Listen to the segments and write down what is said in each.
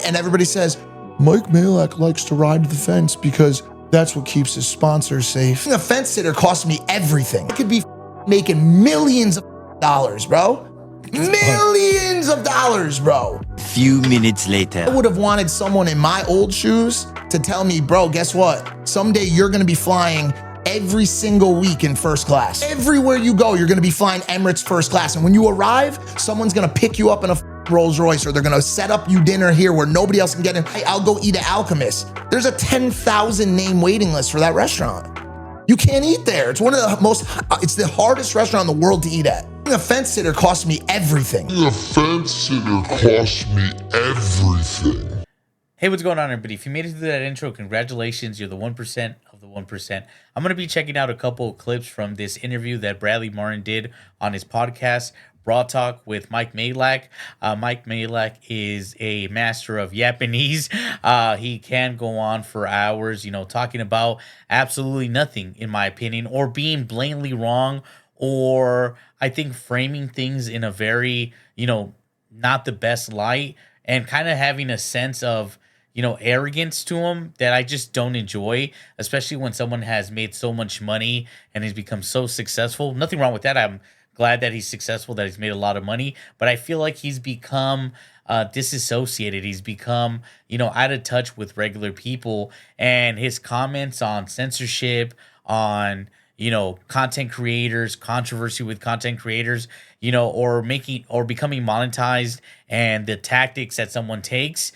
And everybody says, Mike Majlak likes to ride the fence because that's what keeps his sponsors safe. A fence sitter costs me everything. I could be making millions of dollars, bro. Millions of dollars, bro. Few minutes later. I would have wanted someone in my old shoes to tell me, bro, guess what? Someday you're gonna be flying every single week in first class. Everywhere you go, you're gonna be flying Emirates first class. And when you arrive, someone's gonna pick you up in a Rolls Royce, or they're gonna set up you dinner here where nobody else can get in. Hey, I'll go eat at Alchemist. There's a 10,000 name waiting list for that restaurant. You can't eat there. It's one of the it's the hardest restaurant in the world to eat at. A fence sitter cost me everything. A fence sitter cost me everything. Hey, what's going on, everybody? If you made it through that intro, congratulations. You're the 1% of the 1%. I'm going to be checking out a couple of clips from this interview that Bradley Martin did on his podcast, Raw Talk with Mike Majlak. Mike Majlak is a master of Japanese. He can go on for hours, talking about absolutely nothing, in my opinion, or being blatantly wrong, or I think framing things in a very, not the best light, and kind of having a sense of, arrogance to him that I just don't enjoy, especially when someone has made so much money and has become so successful. Nothing wrong with that. I'm glad that he's successful, that he's made a lot of money, but I feel like he's become disassociated. He's become, out of touch with regular people, and his comments on censorship, on, content creators, controversy with content creators, or becoming monetized, and the tactics that someone takes,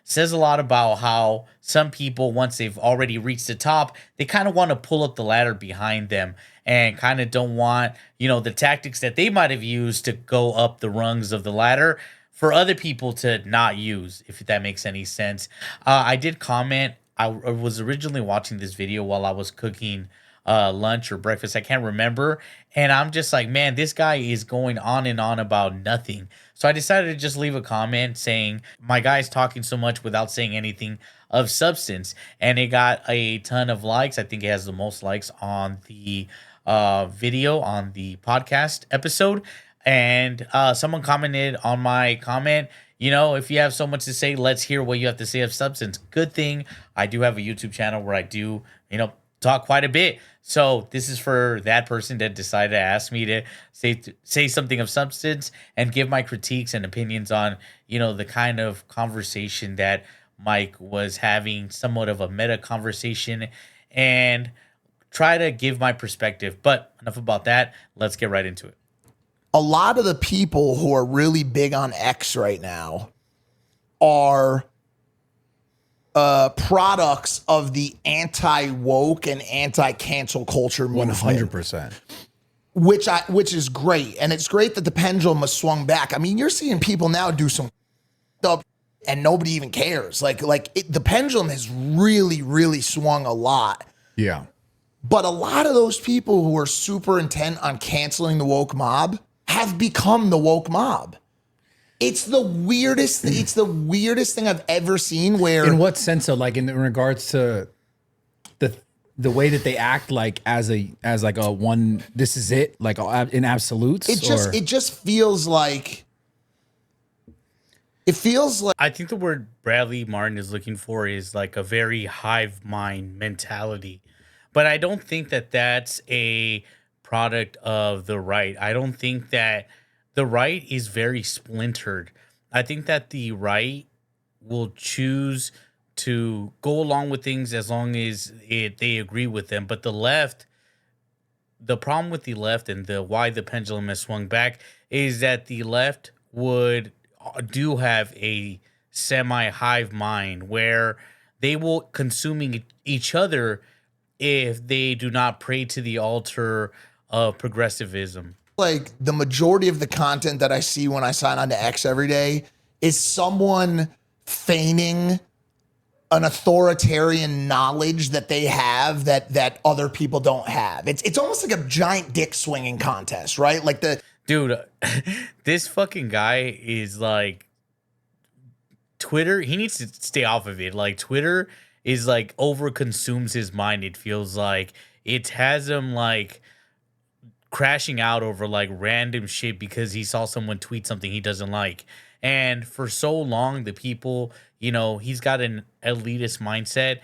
says a lot about how some people, once they've already reached the top, they kind of want to pull up the ladder behind them and kind of don't want, the tactics that they might have used to go up the rungs of the ladder for other people to not use, if that makes any sense. I did comment. I was originally watching this video while I was cooking lunch or breakfast, I can't remember, and I'm just like, man, this guy is going on and on about nothing. So I decided to just leave a comment saying, my guy's talking so much without saying anything of substance, and it got a ton of likes. I think it has the most likes on the video, on the podcast episode, and someone commented on my comment, if you have so much to say, let's hear what you have to say of substance. Good thing I do have a YouTube channel where I do, talk quite a bit. So this is for that person that decided to ask me to say something of substance and give my critiques and opinions on, the kind of conversation that Mike was having, somewhat of a meta conversation, and try to give my perspective. But enough about that. Let's get right into it. A lot of the people who are really big on X right now are products of the anti-woke and anti-cancel culture movement. 100%. Which is great. And it's great that the pendulum has swung back. I mean, you're seeing people now do some stuff and nobody even cares. The pendulum has really, really swung a lot. Yeah. But a lot of those people who are super intent on canceling the woke mob have become the woke mob. It's the weirdest. It's the weirdest thing I've ever seen. Where, in what sense? So, like in regards to the way that they act, like as a one. This is it. Like in absolutes. It just feels like. It feels like. I think the word Bradley Martin is looking for is like a very hive mind mentality, but I don't think that that's a product of the right. I don't think that. The right is very splintered. I think that the right will choose to go along with things as long as they agree with them. But the left, the problem with the left and why the pendulum has swung back is that the left do have a semi-hive mind where they will consuming each other if they do not pray to the altar of progressivism. Like the majority of the content that I see when I sign on to X every day is someone feigning an authoritarian knowledge that they have that other people don't have. It's almost like a giant dick swinging contest, right? Like dude, this fucking guy is like Twitter. He needs to stay off of it. Like Twitter is like over consumes his mind. It feels like it has him like crashing out over like random shit because he saw someone tweet something he doesn't like. And for so long, the people, he's got an elitist mindset.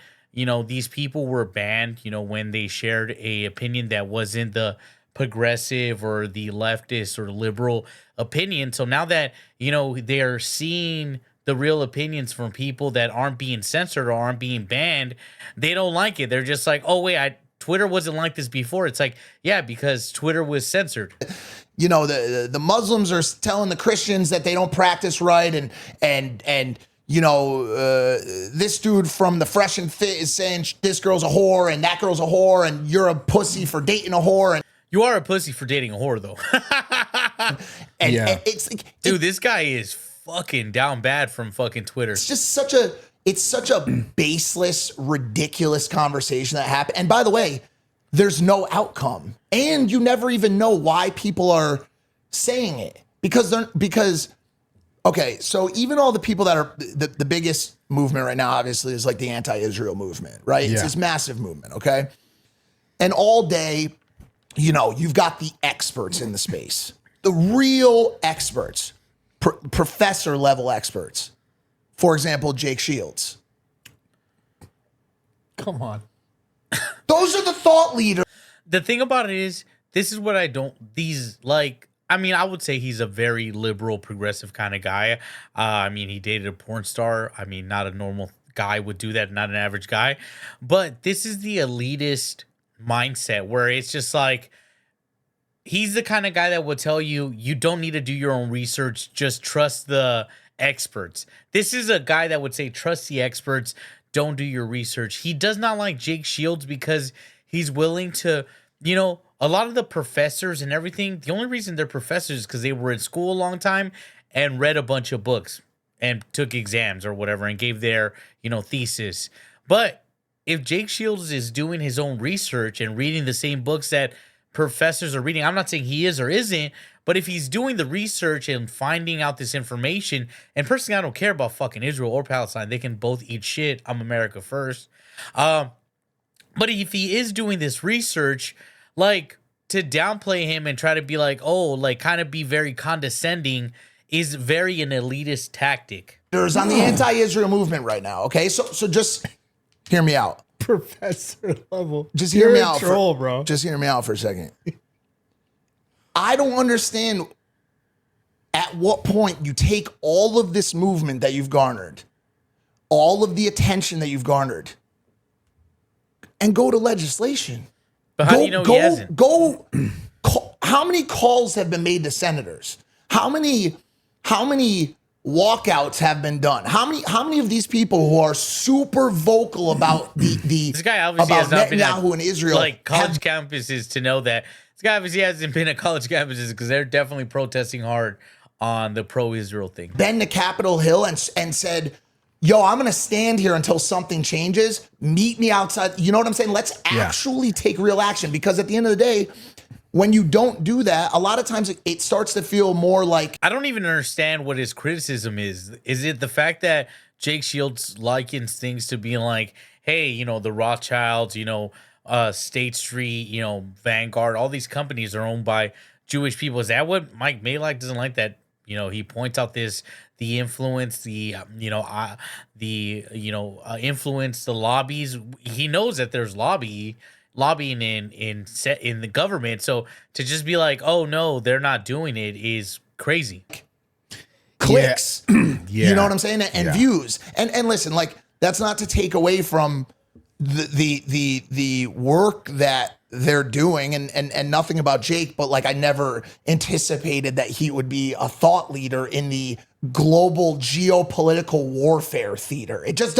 These people were banned, when they shared a opinion that wasn't the progressive or the leftist or liberal opinion. So now that, they're seeing the real opinions from people that aren't being censored or aren't being banned, they don't like it. They're just like, oh, wait, Twitter wasn't like this before. It's like, yeah, because Twitter was censored. The Muslims are telling the Christians that they don't practice right, and this dude from the Fresh and Fit is saying this girl's a whore and that girl's a whore and you're a pussy for dating a whore. And you are a pussy for dating a whore, though. and it's like, dude, this guy is fucking down bad from fucking Twitter. It's just such a baseless, ridiculous conversation that happened. And by the way, there's no outcome, and you never even know why people are saying it because okay, so even all the people that are the biggest movement right now, obviously, is like the anti-Israel movement, right? It's this massive movement, okay? And all day, you've got the experts in the space, the real experts, professor level experts. For example, Jake Shields. Come on. Those are the thought leaders. The thing about it is, this is what I would say he's a very liberal, progressive kind of guy. He dated a porn star. Not a normal guy would do that, not an average guy. But this is the elitist mindset where it's just like, he's the kind of guy that will tell you, you don't need to do your own research, just trust the experts. This is a guy that would say, trust the experts, don't do your research. He does not like Jake Shields because he's willing to, a lot of the professors and everything, the only reason they're professors is because they were in school a long time and read a bunch of books and took exams or whatever and gave their, thesis. But if Jake Shields is doing his own research and reading the same books that professors are reading, I'm not saying he is or isn't, but if he's doing the research and finding out this information, and personally, I don't care about fucking Israel or Palestine. They can both eat shit. I'm America first. But if he is doing this research, like, to downplay him and try to be like, oh, like, kind of be very condescending is very an elitist tactic. There's on the anti-Israel movement right now, okay? So just hear me out. Professor level. Just hear me out. Bro. Just hear me out for a second. I don't understand at what point you take all of this movement that you've garnered, all of the attention that you've garnered, and go to legislation. But how do you know he hasn't? How many calls have been made to senators? How many walkouts have been done? How many of these people who are super vocal about this guy obviously has not been Netanyahu and Israel, like college campuses, to know that this guy obviously hasn't been at college campuses because they're definitely protesting hard on the pro-Israel thing. Been to Capitol Hill and said, yo, I'm going to stand here until something changes. Meet me outside. You know what I'm saying? Let's actually take real action, because at the end of the day, when you don't do that, a lot of times it starts to feel more like... I don't even understand what his criticism is. Is it the fact that Jake Shields likens things to being like, hey, the Rothschilds, State Street, Vanguard, all these companies are owned by Jewish people. Is that what Mike Majlak doesn't like? That, he points out the influence, influence, the lobbies. He knows that there's lobbying in the government. So to just be like, oh no, they're not doing it is crazy. Clicks. You know what I'm saying? And views. And listen, like, that's not to take away from the work that they're doing and nothing about Jake, but like, I never anticipated that he would be a thought leader in the global geopolitical warfare theater. It just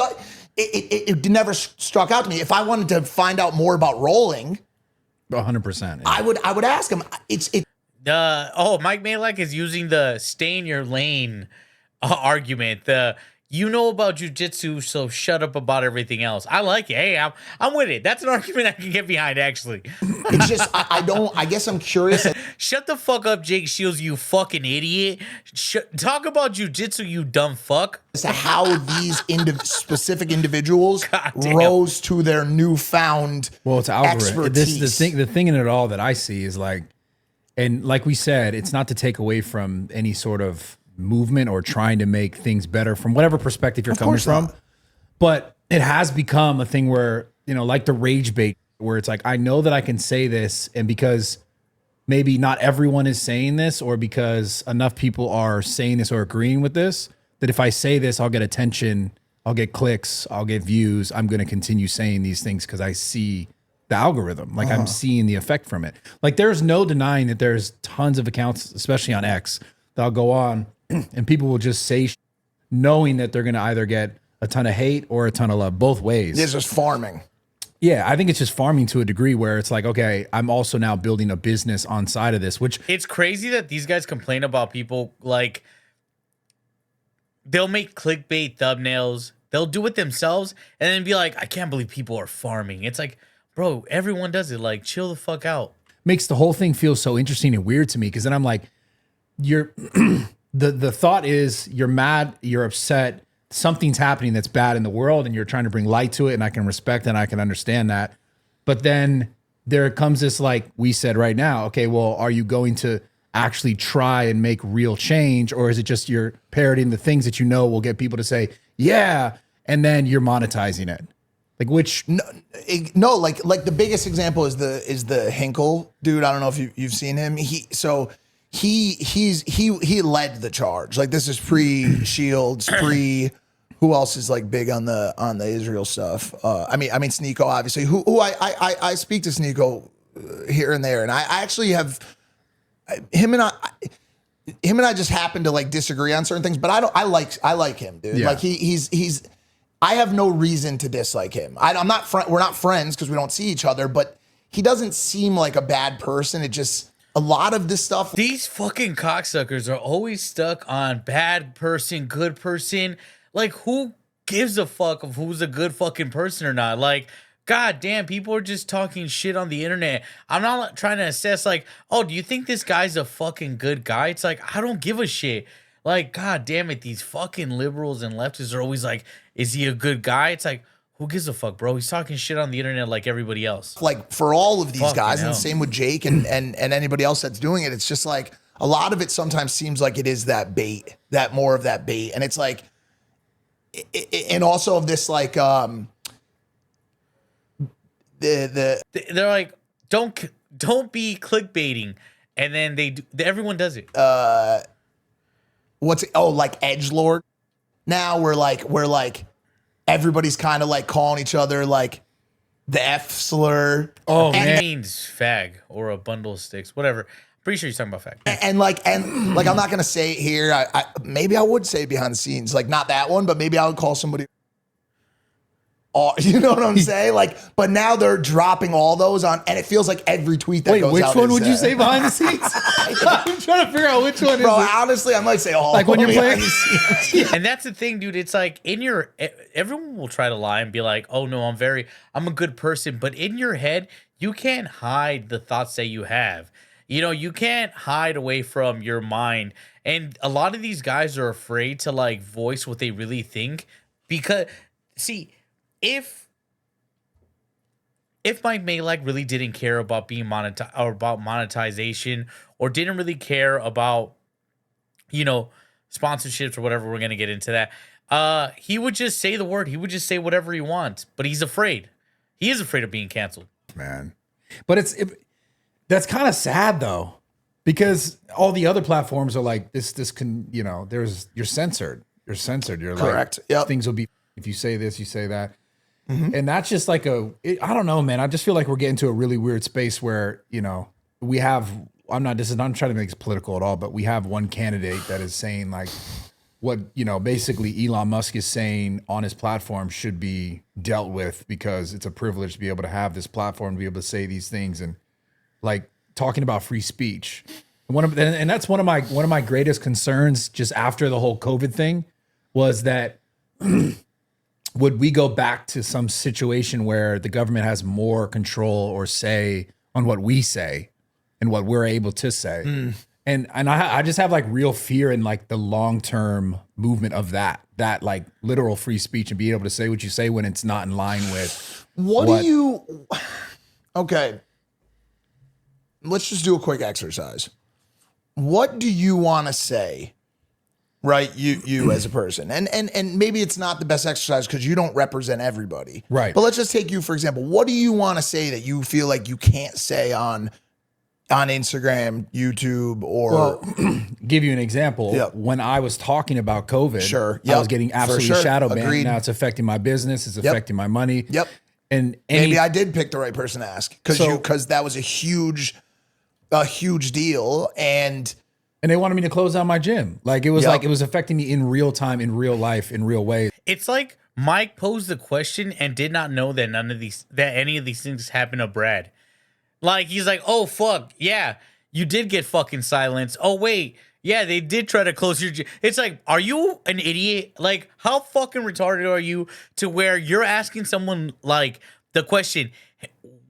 it never struck out to me. If I wanted to find out more about rolling, 100%, I would ask him. Mike Majlak is using the stay in your lane argument. You know about jujitsu, so shut up about everything else. I like it. Hey, I'm with it. That's an argument I can get behind, actually. It's just, I guess I'm curious. Shut the fuck up, Jake Shields, you fucking idiot. Talk about jujitsu, you dumb fuck. As to how these specific individuals rose to their newfound it's algorithm. Expertise. The thing in it all that I see is like, and like we said, it's not to take away from any sort of movement or trying to make things better from whatever perspective you're coming from. But it has become a thing where, like the rage bait, where it's like, I know that I can say this, and because maybe not everyone is saying this, or because enough people are saying this or agreeing with this, that if I say this, I'll get attention, I'll get clicks, I'll get views. I'm going to continue saying these things because I see the algorithm. Like I'm seeing the effect from it. Like there's no denying that there's tons of accounts, especially on X, that'll go on and people will just say knowing that they're going to either get a ton of hate or a ton of love, both ways. It's just farming. Yeah, I think it's just farming to a degree where it's like, okay, I'm also now building a business on side of this, which it's crazy that these guys complain about people. Like they'll make clickbait thumbnails, they'll do it themselves, and then be like, I can't believe people are farming. It's like, bro, everyone does it. Like, chill the fuck out. Makes the whole thing feel so interesting and weird to me, because then I'm like, you're the thought is you're mad, you're upset, something's happening that's bad in the world, and you're trying to bring light to it, and I can respect and I can understand that. But then there comes this, like we said right now, okay, well, are you going to actually try and make real change, or is it just you're parroting the things that will get people to say, yeah, and then you're monetizing it? Like which no, like the biggest example is the Hinkle dude. I don't know if you've seen him. He led the charge. Like this is pre-Shields, who else is like big on the Israel stuff? I mean Sneeko, obviously. Who I speak to Sneeko here and there, and I actually have him and I just happen to like disagree on certain things, but I like him, dude. Yeah. Like he's I have no reason to dislike him. I'm not we're not friends because we don't see each other, but he doesn't seem like a bad person. It just a lot of this stuff. These fucking cocksuckers are always stuck on bad person, good person. Like, who gives a fuck of who's a good fucking person or not? Like, god damn, people are just talking shit on the internet. I'm not trying to assess, like, oh, do you think this guy's a fucking good guy? It's like, I don't give a shit. Like, god damn it, these fucking liberals and leftists are always like, is he a good guy? It's like, who gives a fuck, bro? He's talking shit on the internet like everybody else. Like for all of these Fucking guys, hell. and same with Jake and anybody else that's doing it, it's just like a lot of it sometimes seems like it is that bait, that more of that bait. And it's like, and also of this like, They're like, don't be clickbaiting. And then everyone does it. like edgelord. Now we're like everybody's kind of like calling each other like the F slur. Oh It man, means fag or a bundle of sticks, whatever. Pretty sure you're talking about fag. And I'm not gonna say it here. I maybe I would say it behind the scenes, like not that one, but maybe I would call somebody. You know what I'm saying? Like, but now they're dropping all those on, and it feels like every tweet that wait, goes which out one is, would you say behind the scenes? I'm trying to figure out which one. Bro, is it? honestly, I might say all. Like when you're behind playing- the scenes. And that's the thing, dude. It's like everyone will try to lie and be like, oh no, I'm a good person. But in your head, you can't hide the thoughts that you have. You can't hide away from your mind. And a lot of these guys are afraid to like voice what they really think because, see, if Mike Majlak really didn't care about being about monetization, or didn't really care about, sponsorships or whatever, we're gonna get into that. He would just say the word. He would just say whatever he wants. But he's afraid. He is afraid of being canceled. Man, but that's kind of sad though, because all the other platforms are like this can, you're censored. You're Correct. Like, Yep. things will be, if you say this, you say that. And that's just like I don't know, man. I just feel like we're getting to a really weird space where, we have, I'm not trying to make this political at all, but we have one candidate that is saying like what, basically Elon Musk is saying on his platform should be dealt with, because it's a privilege to be able to have this platform, to be able to say these things, and like talking about free speech. And that's one of my greatest concerns just after the whole COVID thing was that would we go back to some situation where the government has more control or say on what we say and what we're able to say? And I just have like real fear in like the long-term movement of that like literal free speech and being able to say what you say when it's not in line with Okay. Let's just do a quick exercise. What do you want to say right? You as a person. And maybe it's not the best exercise because you don't represent everybody. Right. But let's just take you, for example. What do you want to say that you feel like you can't say on Instagram, YouTube, or give you an example. Yep. When I was talking about COVID, Sure. I Yep. was getting For absolutely sure. shadow banned. Agreed. Now it's affecting my business. It's affecting my money. Yep. And maybe I did pick the right person to ask So- because that was a huge deal. And they wanted me to close down my gym. Like it was Yep. like it was affecting me in real time, in real life, in real ways. It's like Mike posed the question and did not know that any of these things happened to Brad. Like he's like, oh fuck, yeah, you did get fucking silenced. Oh wait, yeah, they did try to close your gym. It's like, are you an idiot? Like, how fucking retarded are you to where you're asking someone like the question,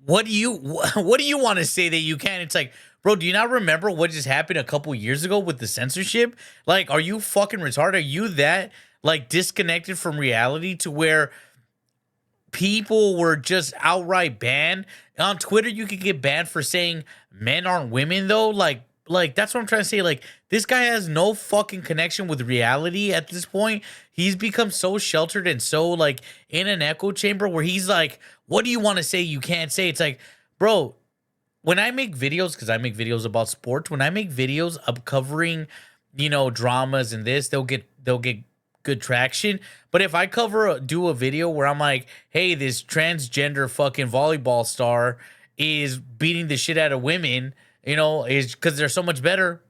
what do you want to say that you can? It's like, bro, do you not remember what just happened a couple years ago with the censorship? Like, are you fucking retarded? Are you that like disconnected from reality to where people were just outright banned? On Twitter, you could get banned for saying men aren't women, though. Like that's what I'm trying to say. Like, this guy has no fucking connection with reality at this point. He's become so sheltered and so like in an echo chamber where he's like, what do you want to say you can't say? It's like, bro, when I make videos, because I make videos about sports, when I make videos of covering, dramas and this, they'll get good traction. But if I do a video where I'm like, hey, this transgender fucking volleyball star is beating the shit out of women, is because they're so much better,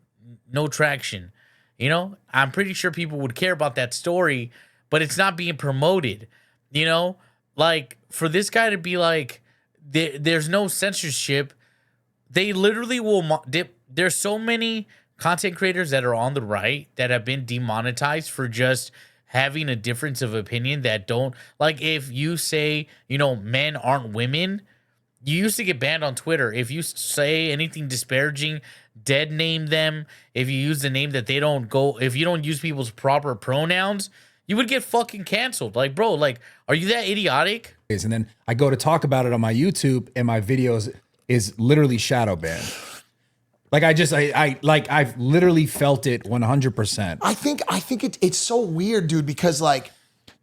no traction. I'm pretty sure people would care about that story, but it's not being promoted. Like for this guy to be like, there's no censorship. They literally will there's so many content creators that are on the right that have been demonetized for just having a difference of opinion that don't, like, if you say, men aren't women, you used to get banned on Twitter. If you say anything disparaging, dead name them. If you use the name that they don't go, if you don't use people's proper pronouns, you would get fucking canceled. Like, bro, like, are you that idiotic? And then I go to talk about it on my YouTube, and my videos is literally shadow banned. Like I've literally felt it 100%. I think it's so weird, dude, because like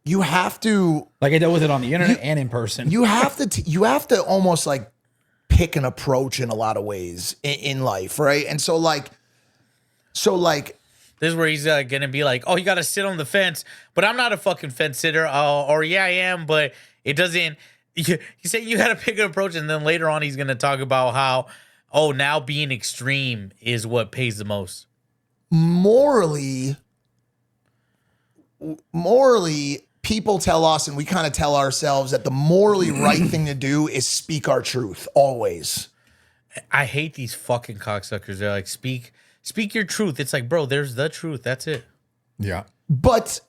you have to, Like I dealt with it on the internet and in person. you have to almost like pick an approach in a lot of ways in life, right? And so like This is where he's gonna be like, oh, you gotta sit on the fence, but I'm not a fucking fence sitter. Or yeah, I am, but it doesn't. He said you gotta pick an approach, and then later on he's gonna talk about how, oh, now being extreme is what pays the most. morally, people tell us, and we kind of tell ourselves, that the morally right thing to do is speak our truth always. I hate these fucking cocksuckers. They're like, speak your truth. It's like, bro, there's the truth. That's it. Yeah. But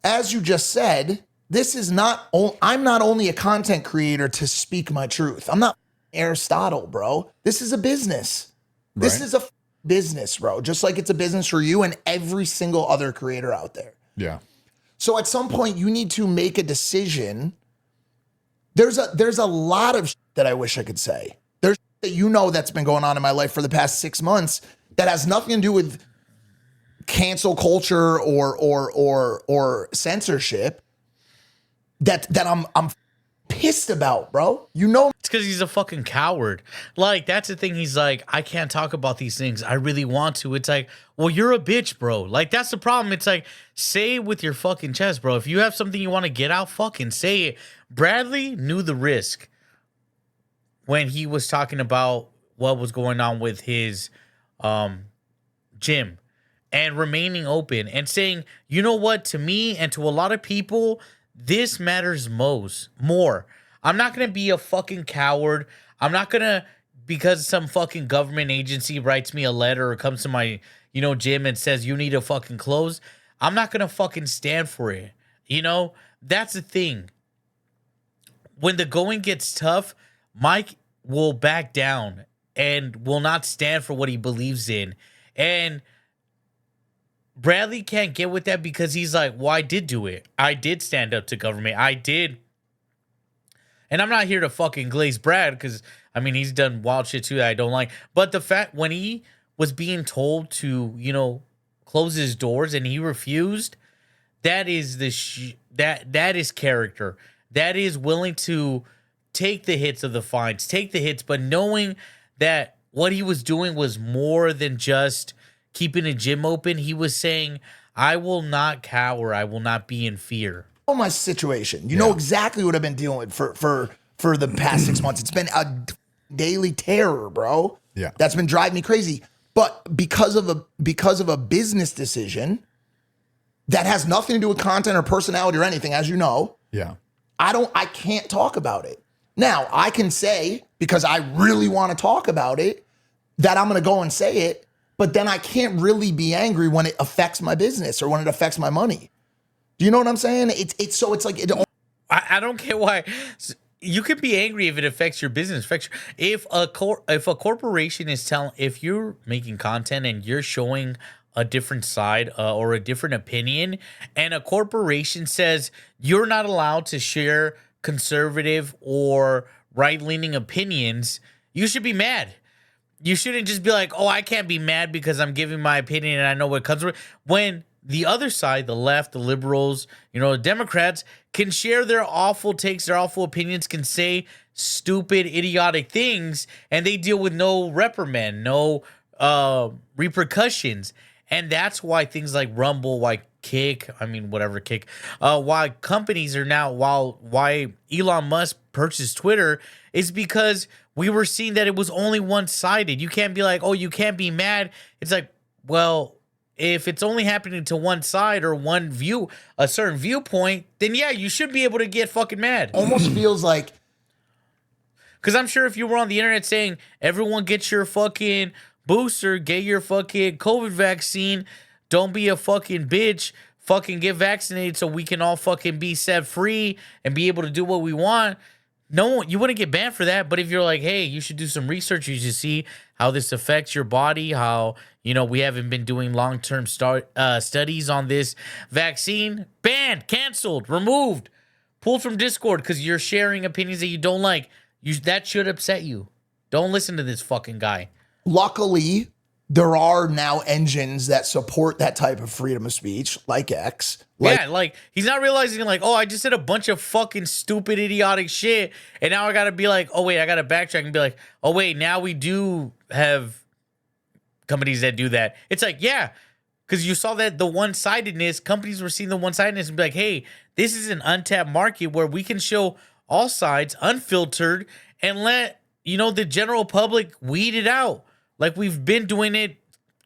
as you just said, this is not, I'm not only a content creator to speak my truth. I'm not Aristotle, bro. This is a business. This Right. is a business, bro. Just like it's a business for you and every single other creator out there. Yeah. So at some point you need to make a decision. There's a lot of that I wish I could say. There's that that's been going on in my life for the past 6 months that has nothing to do with cancel culture or censorship that I'm pissed about, bro. It's because he's a fucking coward. Like, that's the thing. He's like, I can't talk about these things. I really want to. It's like, well, you're a bitch, bro. Like, that's the problem. It's like, say it with your fucking chest, bro. If you have something you want to get out, fucking say it. Bradley knew the risk when he was talking about what was going on with his gym and remaining open and saying, you know what, to me and to a lot of people, this matters more. I'm not going to be a fucking coward. I'm not going to, because some fucking government agency writes me a letter or comes to my, gym and says you need to fucking close. I'm not going to fucking stand for it. That's the thing. When the going gets tough, Mike will back down and will not stand for what he believes in. And Bradley can't get with that because he's like, well, I did do it. I did stand up to government. I did. And I'm not here to fucking glaze Brad because, he's done wild shit too that I don't like. But the fact when he was being told to, close his doors and he refused, that is that is character. That is willing to take the hits of the fines, take the hits, but knowing that what he was doing was more than just keeping a gym open. He was saying, I will not cower. I will not be in fear. Know my situation. You know exactly what I've been dealing with for the past 6 months. It's been a daily terror, bro. Yeah. That's been driving me crazy. But because of a business decision that has nothing to do with content or personality or anything, as you know, Yeah. I can't talk about it. Now, I can say, because I really want to talk about it, that I'm going to go and say it, but then I can't really be angry when it affects my business or when it affects my money. Do you know what I'm saying? It's like I don't care why. You can be angry if it affects your business. If a corporation is if you're making content and you're showing a different side or a different opinion, and a corporation says you're not allowed to share conservative or right-leaning opinions, you should be mad. You shouldn't just be like, oh, I can't be mad because I'm giving my opinion and I know what comes with. When the other side, the left, the liberals, the Democrats, can share their awful takes, their awful opinions, can say stupid, idiotic things, and they deal with no reprimand, no repercussions. And that's why things like Rumble, why why companies are now, why Elon Musk purchased Twitter, is because we were seeing that it was only one-sided. You can't be like, oh, you can't be mad. It's like, well, if it's only happening to one side or one view, a certain viewpoint, then yeah, you should be able to get fucking mad. almost feels like, Because I'm sure if you were on the internet saying, everyone get your fucking booster, get your fucking COVID vaccine, don't be a fucking bitch, fucking get vaccinated so we can all fucking be set free and be able to do what we want. No, you wouldn't get banned for that. But if you're like, hey, you should do some research, you should see how this affects your body, how, we haven't been doing long-term studies on this vaccine, banned, canceled, removed, pulled from Discord because you're sharing opinions that you don't like. That should upset you. Don't listen to this fucking guy. luckily, there are now engines that support that type of freedom of speech, like X. Like he's not realizing, like, oh, I just said a bunch of fucking stupid, idiotic shit, and now I gotta be like, oh wait, I gotta backtrack and be like, oh wait, now we do have companies that do that. It's like, yeah, because you saw that the one-sidedness, companies were seeing the one-sidedness and be like, hey, this is an untapped market where we can show all sides unfiltered and let the general public weed it out, like we've been doing it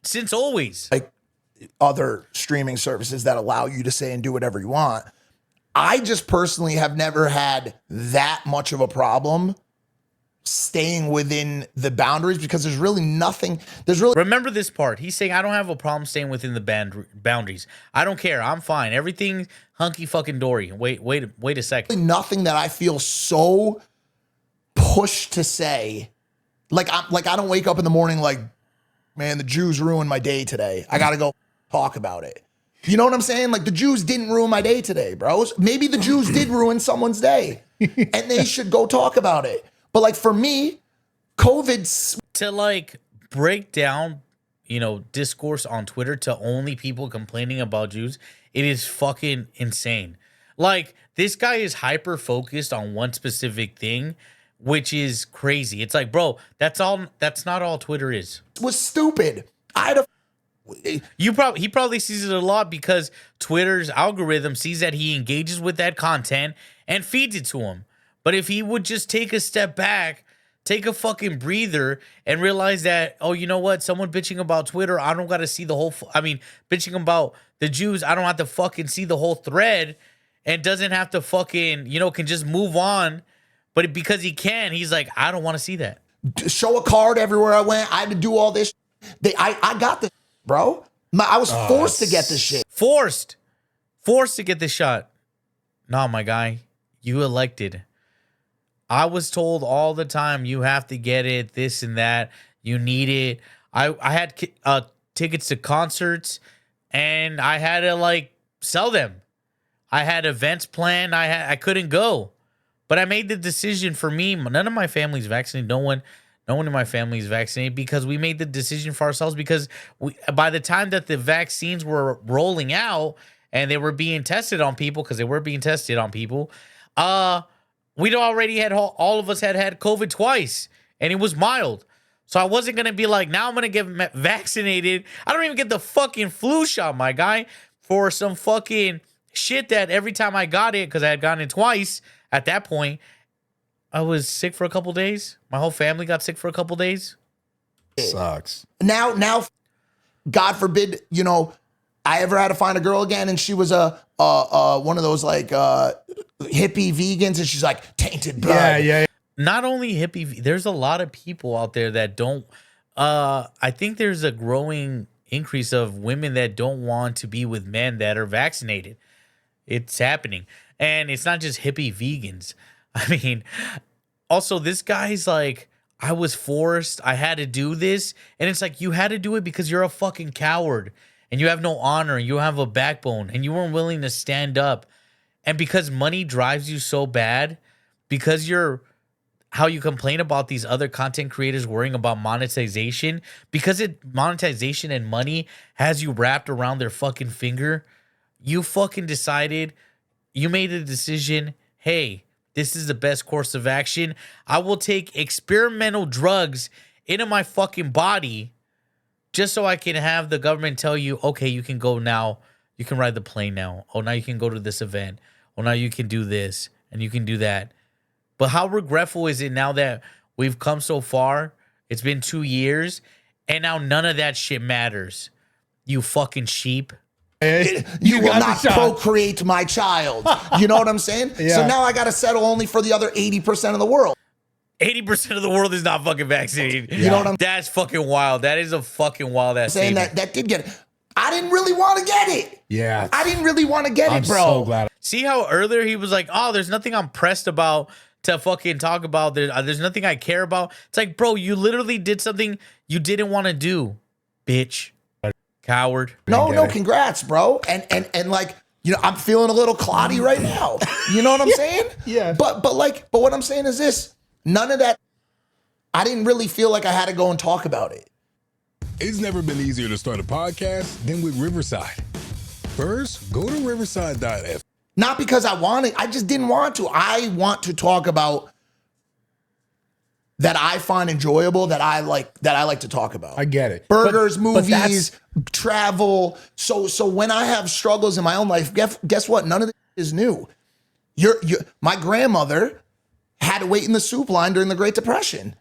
since always. Like other streaming services that allow you to say and do whatever you want. I just personally have never had that much of a problem staying within the boundaries because there's really nothing. Remember this part. He's saying, I don't have a problem staying within the boundaries. I don't care. I'm fine. Everything hunky fucking dory. Wait a second. Nothing that I feel so pushed to say. I don't wake up in the morning like, man, the Jews ruined my day today. I got to go talk about it. You know what I'm saying? Like, the Jews didn't ruin my day today, bros. Maybe the Jews did ruin someone's day and they should go talk about it. But like for me, COVID's to like break down, discourse on Twitter to only people complaining about Jews, it is fucking insane. Like, this guy is hyper focused on one specific thing, which is crazy. It's like, bro, that's not all Twitter is. was stupid. He probably sees it a lot because Twitter's algorithm sees that he engages with that content and feeds it to him. But if he would just take a step back, take a fucking breather, and realize that, oh, you know what? Someone bitching about Twitter, I don't got to see the whole. Bitching about the Jews, I don't have to fucking see the whole thread, and doesn't have to fucking, can just move on. But because he can, he's like, I don't want to see that. Show a card everywhere I went. I had to do all this. I got this, bro. I was forced to get this shit. Forced to get this shot. Nah, my guy, you elected. I was told all the time, you have to get it, this and that. You need it. I had tickets to concerts, and I had to sell them. I had events planned. I couldn't go, but I made the decision for me. None of my family's vaccinated. No one in my family is vaccinated because we made the decision for ourselves because by the time that the vaccines were rolling out and they were being tested on people, because they were being tested on people, we'd already had, all of us had COVID twice and it was mild. So I wasn't going to be like, now I'm going to get vaccinated. I don't even get the fucking flu shot, my guy, for some fucking shit that every time I got it, because I had gotten it twice at that point, I was sick for a couple days. My whole family got sick for a couple days. Sucks. Now, God forbid, I ever had to find a girl again and she was a one of those like hippie vegans and she's like tainted blood. Yeah. Not only hippie, there's a lot of people out there that don't. I think there's a growing increase of women that don't want to be with men that are vaccinated. It's happening, and it's not just hippie vegans. I mean, also this guy's like, I was forced. I had to do this, and it's like you had to do it because you're a fucking coward, and you have no honor, and you have a backbone, and you weren't willing to stand up, and because money drives you so bad, because you're how you complain about these other content creators worrying about monetization, because monetization and money has you wrapped around their fucking finger. You fucking decided, you made a decision, hey, this is the best course of action. I will take experimental drugs into my fucking body just so I can have the government tell you, okay, you can go now. You can ride the plane now. Oh, now you can go to this event. Oh, now you can do this and you can do that. But how regretful is it now that we've come so far? It's been 2 years and now none of that shit matters. You fucking sheep. You will not procreate my child. You know what I'm saying? Yeah. So now I got to settle only for the other 80% of the world. 80% of the world is not fucking vaccinated. You know what I'm That's fucking wild. That is a fucking wild ass saying? statement. That did get it. I didn't really want to get it. Yeah. I didn't really want to get I'm it, bro. so glad. See how earlier he was like, oh, there's nothing I'm pressed about to fucking talk about. There's nothing I care about. It's like, bro, you literally did something you didn't want to do, bitch. Coward. No, congrats, bro. And like, I'm feeling a little cloddy right now. You know what I'm saying? Yeah. But what I'm saying is this. None of that. I didn't really feel like I had to go and talk about it. It's never been easier to start a podcast than with Riverside. First, go to riverside.f. Not because I just didn't want to. I want to talk about that I find enjoyable, that I like to talk about. I get it. Burgers, But movies, travel. So when I have struggles in my own life, guess what? None of this is new. My grandmother had to wait in the soup line during the Great Depression.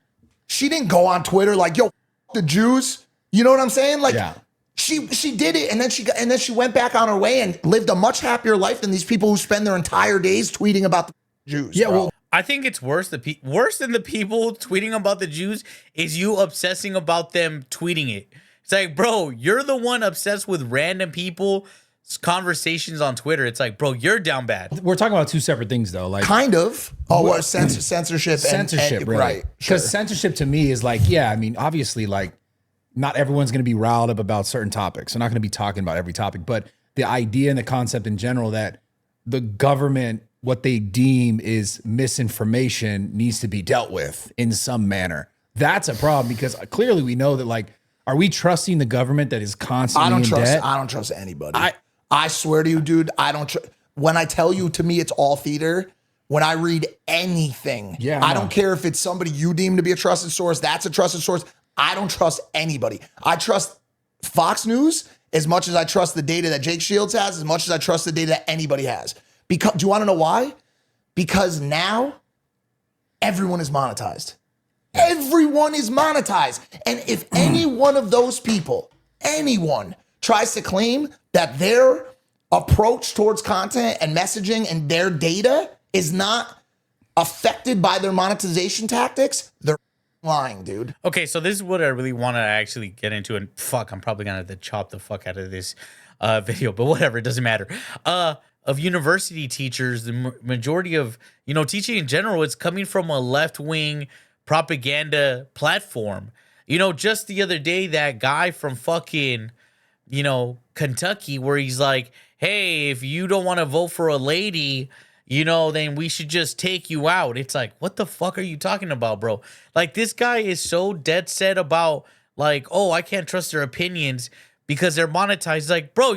She didn't go on Twitter like, yo, the Jews. You know what I'm saying? Like, Yeah. She did it, and then she went back on her way and lived a much happier life than these people who spend their entire days tweeting about the Jews. Yeah, bro. well, I think it's worse. Worse than the people tweeting about the Jews is you obsessing about them tweeting it. It's like, bro, you're the one obsessed with random people's conversations on Twitter. It's like, bro, you're down bad. we're talking about two separate things though. Like Kind of. Censorship. censorship, and, really. right? Because Sure. censorship to me is like, yeah, I mean, obviously, like, not everyone's going to be riled up about certain topics. They're not going to be talking about every topic, but the idea and the concept in general that the government, what they deem is misinformation, needs to be dealt with in some manner. That's a problem because clearly we know that, like, are we trusting the government that is constantly in debt? I don't trust anybody. I swear to you, dude. I don't. When I tell you, to me, it's all theater. When I read anything, I don't care if it's somebody you deem to be a trusted source. That's a trusted source. I don't trust anybody. I trust Fox News as much as I trust the data that Jake Shields has, as much as I trust the data that anybody has. Because do you want to know why? Because now everyone is monetized. Everyone is monetized. And if any one of those people, anyone, tries to claim that their approach towards content and messaging and their data is not affected by their monetization tactics, they're lying, dude. Okay, so this is what I really want to actually get into, and fuck, I'm probably gonna have to chop the fuck out of this video, but whatever, it doesn't matter. Of university teachers, the majority of teaching in general, it's coming from a left-wing propaganda platform. Just the other day, that guy from fucking Kentucky, where he's like, hey, if you don't want to vote for a lady, then we should just take you out. It's like, what the fuck are you talking about, bro? Like, this guy is so dead set about, like, oh, I can't trust their opinions because they're monetized. Like, bro,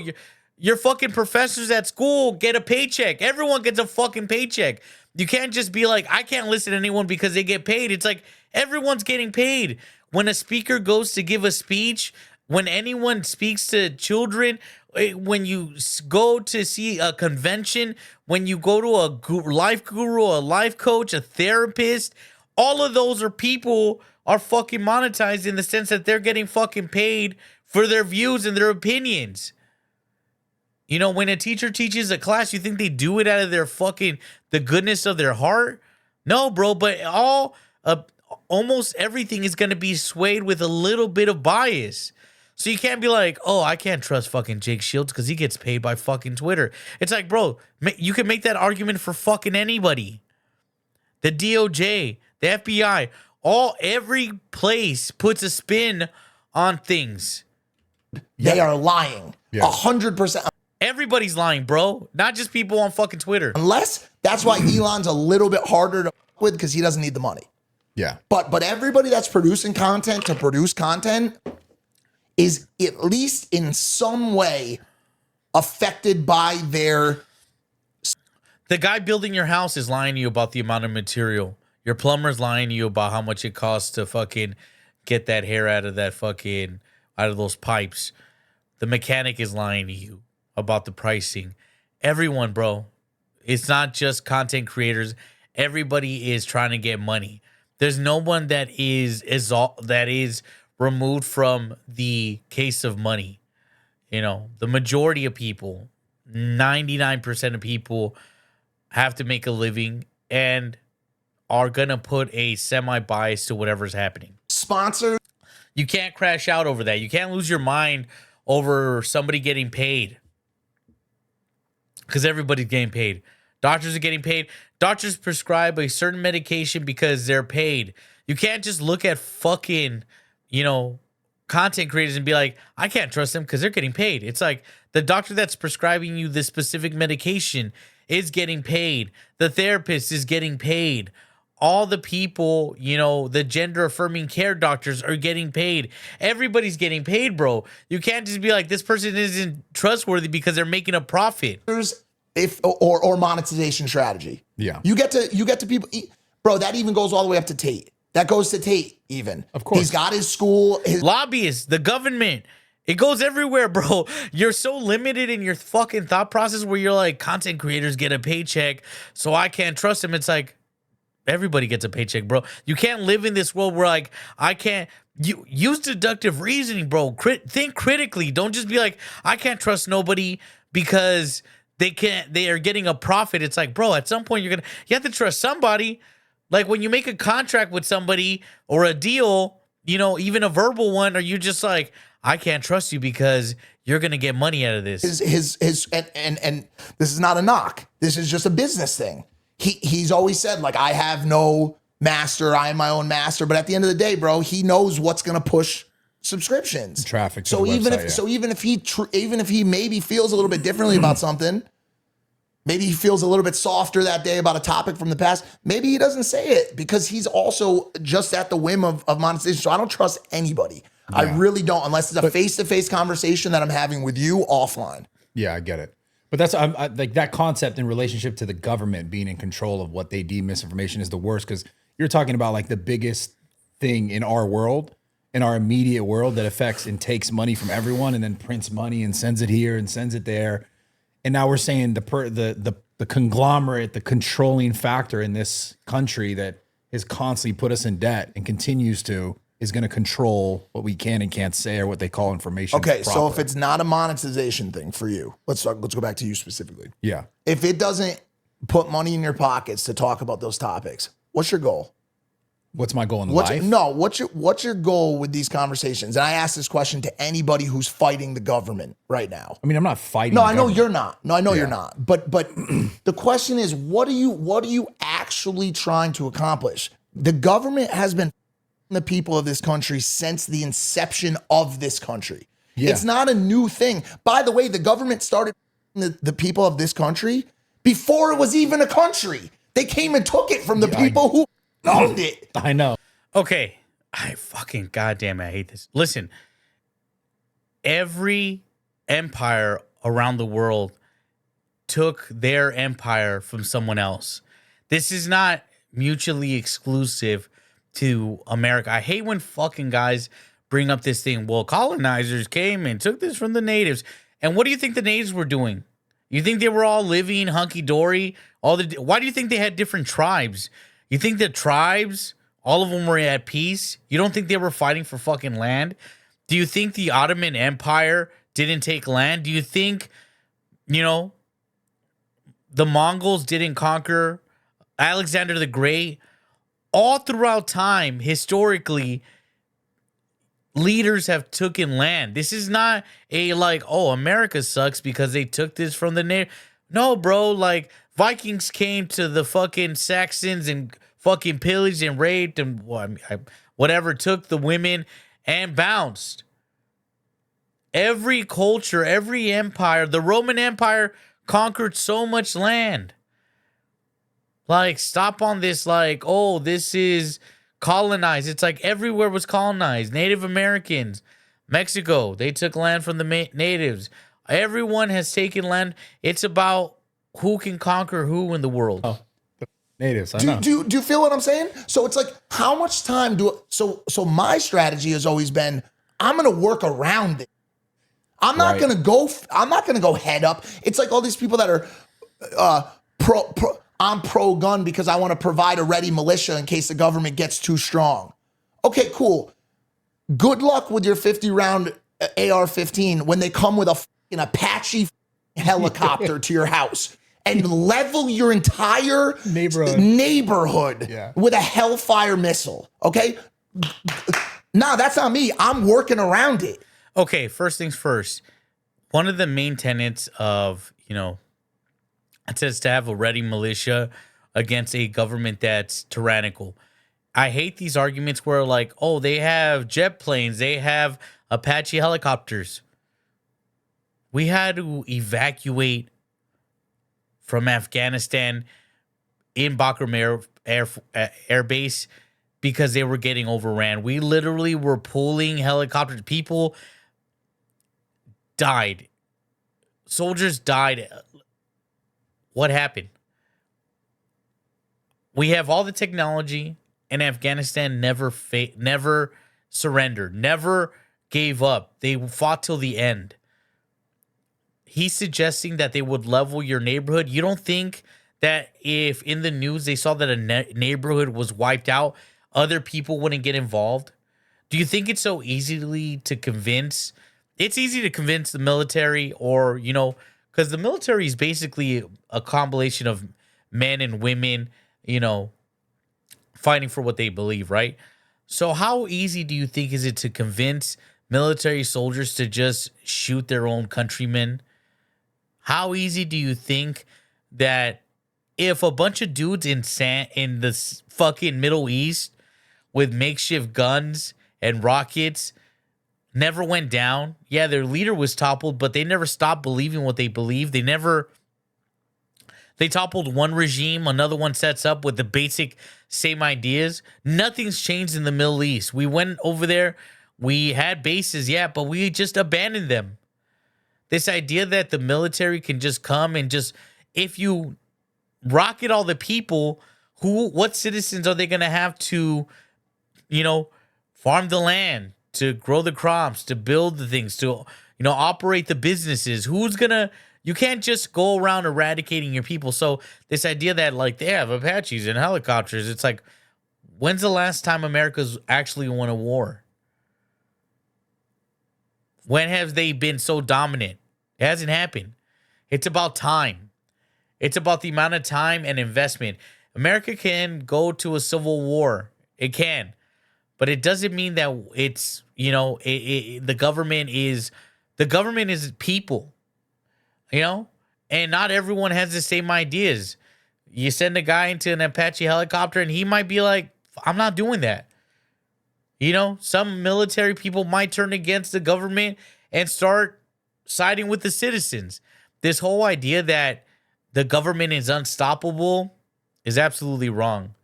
your fucking professors at school get a paycheck. Everyone gets a fucking paycheck. You can't just be like, I can't listen to anyone because they get paid. It's like, everyone's getting paid. When a speaker goes to give a speech, when anyone speaks to children, when you go to see a convention, when you go to a life guru, a life coach, a therapist, all of those are fucking monetized in the sense that they're getting fucking paid for their views and their opinions. When a teacher teaches a class, you think they do it out of the goodness of their heart? No, bro, but almost everything is going to be swayed with a little bit of bias. So you can't be like, oh, I can't trust fucking Jake Shields because he gets paid by fucking Twitter. It's like, bro, you can make that argument for fucking anybody. The DOJ, the FBI, every place puts a spin on things. They are lying. 100%. Everybody's lying, bro. Not just people on fucking Twitter. Unless that's why Elon's a little bit harder to fuck with because he doesn't need the money. Yeah. But everybody that's producing content to produce content is at least in some way affected by their... The guy building your house is lying to you about the amount of material. Your plumber's lying to you about how much it costs to fucking get that hair out of those pipes. The mechanic is lying to you about the pricing. Everyone, bro. It's not just content creators. Everybody is trying to get money. There's no one that is removed from the case of money. The majority of people, 99% of people have to make a living and are going to put a semi-bias to whatever's happening. Sponsors. You can't crash out over that. You can't lose your mind over somebody getting paid. Because everybody's getting paid. Doctors are getting paid. Doctors prescribe a certain medication because they're paid. You can't just look at fucking, content creators and be like, I can't trust them because they're getting paid. It's like the doctor that's prescribing you this specific medication is getting paid. The therapist is getting paid. All the people, the gender affirming care doctors are getting paid. Everybody's getting paid, bro. You can't just be like, this person isn't trustworthy because they're making a profit. Or monetization strategy. Yeah. You get to people, bro, that even goes all the way up to Tate. That goes to Tate even. Of course. He's got his school. Lobbyists, the government. It goes everywhere, bro. You're so limited in your fucking thought process where you're like, content creators get a paycheck, so I can't trust them. It's like, everybody gets a paycheck, bro. You can't live in this world where like, I can't. Use deductive reasoning, bro. Think critically. Don't just be like, I can't trust nobody because they are getting a profit. It's like, bro, at some point you have to trust somebody. Like when you make a contract with somebody or a deal, even a verbal one, or you just like, I can't trust you because you're gonna get money out of this. And this is not a knock. This is just a business thing. He's always said, like, I have no master, I am my own master. But at the end of the day, bro, he knows what's gonna push subscriptions, traffic. To so the even website, if he maybe feels a little bit differently about something, maybe he feels a little bit softer that day about a topic from the past, maybe he doesn't say it because he's also just at the whim of monetization. So I don't trust anybody. Yeah. I really don't, unless it's a face-to-face conversation that I'm having with you offline. Yeah, I get it. But that's like that concept in relationship to the government being in control of what they deem misinformation is the worst, because you're talking about like the biggest thing in our world, in our immediate world, that affects and takes money from everyone and then prints money and sends it here and sends it there. And now we're saying the conglomerate, the controlling factor in this country that has constantly put us in debt and continues to, is going to control what we can and can't say or what they call information. Okay, proper. so if it's not a monetization thing for you, let's go back to you specifically. Yeah. If it doesn't put money in your pockets to talk about those topics, what's your goal? What's my goal in life? What's your goal with these conversations? And I ask this question to anybody who's fighting the government right now. I mean, I'm not fighting. No, the I know government. you're not. No, I know you're not. But the question is, what are you actually trying to accomplish? The government has been the people of this country since the inception of this country. Yeah. It's not a new thing. By the way, the government started the people of this country before it was even a country. They came and took it from the people who owned it. I know. Okay. I fucking goddamn I hate this. Listen, every empire around the world took their empire from someone else. This is not mutually exclusive to America. I hate when fucking guys bring up this thing. Well, colonizers came and took this from the natives. And what do you think the natives were doing? You think they were all living hunky-dory? Why do you think they had different tribes? You think the tribes, all of them were at peace? You don't think they were fighting for fucking land? Do you think the Ottoman Empire didn't take land? Do you think, the Mongols didn't conquer Alexander the Great? All throughout time, historically, leaders have taken land. This is not America sucks because they took this from the native. No, bro, Vikings came to the fucking Saxons and fucking pillaged and raped and whatever, took the women and bounced. Every culture, every empire, the Roman Empire conquered so much land. Stop on this, this is colonized. It's everywhere was colonized. Native Americans, Mexico, they took land from the natives. Everyone has taken land. It's about who can conquer who in the world. Oh, the natives, I know. Do you feel what I'm saying? So it's how much time so my strategy has always been, I'm going to work around it. I'm not going to go head up. It's all these people that are I'm pro-gun because I want to provide a ready militia in case the government gets too strong. Okay, cool. Good luck with your 50-round AR-15 when they come with an Apache helicopter to your house and level your entire neighborhood with a Hellfire missile. Okay? Nah, that's not me. I'm working around it. Okay, first things first. One of the main tenets of, it says to have a ready militia against a government that's tyrannical. I hate these arguments where they have jet planes, they have Apache helicopters. We had to evacuate from Afghanistan in Bagram Air Base because they were getting overran. We literally were pulling helicopters. People died. Soldiers died. What happened? We have all the technology, and Afghanistan never surrendered, never gave up. They fought till the end. He's suggesting that they would level your neighborhood. You don't think that if in the news they saw that a neighborhood was wiped out, other people wouldn't get involved? Do you think it's so easily to convince? It's easy to convince the military or, because the military is basically a compilation of men and women, fighting for what they believe, right? So how easy do you think is it to convince military soldiers to just shoot their own countrymen? How easy do you think that if a bunch of dudes in the fucking Middle East with makeshift guns and rockets never went down? Yeah, their leader was toppled, but they never stopped believing what they believed. They toppled one regime, another one sets up with the basic same ideas. Nothing's changed in the Middle East. We went over there, we had bases, yeah, but we just abandoned them. This idea that the military can just come and if you rocket all the people, what citizens are they going to have to, farm the land, to grow the crops, to build the things, to, operate the businesses? You can't just go around eradicating your people. So this idea that they have Apaches and helicopters, it's when's the last time America's actually won a war? When have they been so dominant? It hasn't happened. It's about time. It's about the amount of time and investment. America can go to a civil war. It can. But it doesn't mean that it's, the government is people, and not everyone has the same ideas. You send a guy into an Apache helicopter and he might be like, I'm not doing that. Some military people might turn against the government and start siding with the citizens. This whole idea that the government is unstoppable is absolutely wrong.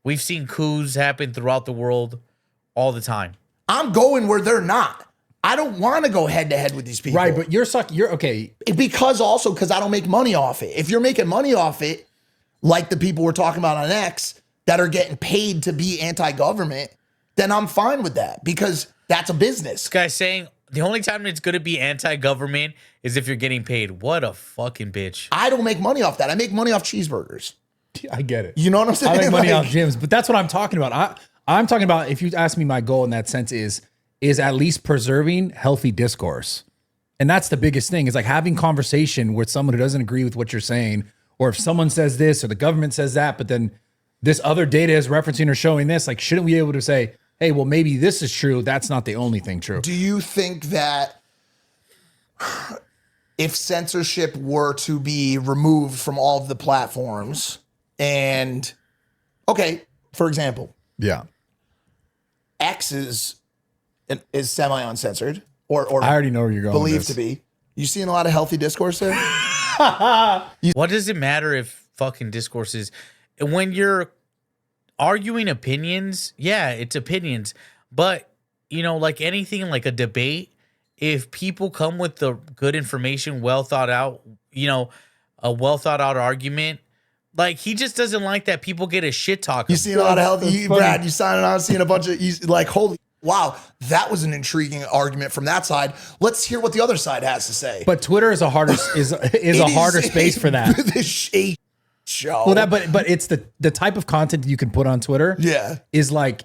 We've seen coups happen throughout the world all the time. I'm going where they're not. I don't want to go head to head with these people. Right, but you're okay. Because I don't make money off it. If you're making money off it, like the people we're talking about on X that are getting paid to be anti-government, then I'm fine with that because that's a business. This guy's saying the only time it's going to be anti-government is if you're getting paid. What a fucking bitch. I don't make money off that. I make money off cheeseburgers. I get it. You know what I'm saying? I make money Like- off gyms, but that's what I'm talking about. I'm talking about, if you ask me, my goal in that sense is at least preserving healthy discourse. And that's the biggest thing, is like having conversation with someone who doesn't agree with what you're saying, or if someone says this or the government says that, but then this other data is referencing or showing this, like, shouldn't we be able to say, hey, well, maybe this is true. That's not the only thing true. Do you think that if censorship were to be removed from all of the platforms and, okay, for example, Yeah. X is semi-uncensored or I already know where you're going with believed this. to be. You seeing a lot of healthy discourse there? What does it matter if fucking discourse is when you're arguing opinions? Yeah, it's opinions. But, you know, like anything, like a debate, if people come with the good information, well thought out, you know, a well thought out argument, like he just doesn't like that people get a shit talk. You seeing a lot of healthy, funny. Brad, you signing on, seeing a bunch of, like, holy, wow, that was an intriguing argument from that side. Let's hear what the other side has to say. But Twitter is a harder space for that. This a show. Well, but it's the type of content you can put on Twitter. Yeah. Is like,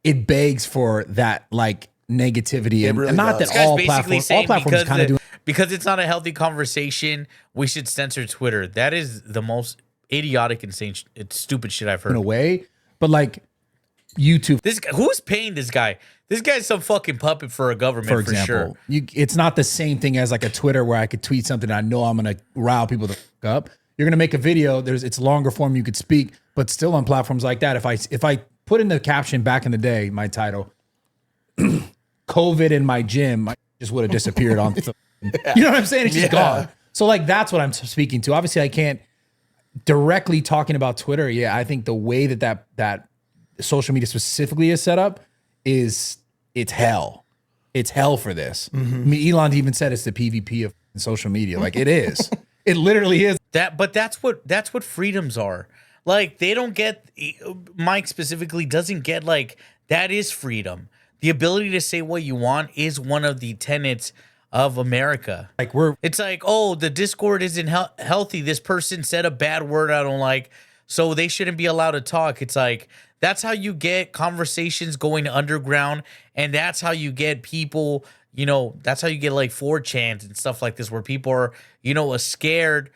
it begs for that like negativity, and, really and not does. that This guy's all basically platforms saying kind of do. because it's not a healthy conversation, we should censor Twitter. That is the most idiotic, insane, it's stupid shit I've heard. In a way, but like YouTube, This guy, who's paying this guy? This guy's some fucking puppet for a government, for for example, sure. it's not the same thing as like a Twitter where I could tweet something I know I'm gonna rile people the fuck up. You're gonna make a video. It's longer form. You could speak, but still on platforms like that. If I put in the caption back in the day, my title, COVID in my gym, I just would have disappeared on. You know what I'm saying? It's just gone. So like that's what I'm speaking to. Obviously, I can't directly talking about Twitter. Yeah, I think the way that social media specifically is set up it's hell. It's hell for this. I mean, Elon even said it's the PvP of social media. Like it is. It literally is. But that's what freedoms are. Like they don't get, Mike specifically doesn't get, like, that is freedom. The ability to say what you want is one of the tenets of America. Like It's like, oh, the Discord isn't healthy. This person said a bad word I don't like, so they shouldn't be allowed to talk. It's like, that's how you get conversations going underground, and that's how you get people, you know, that's how you get like 4chans and stuff like this, where people are, you know, scared.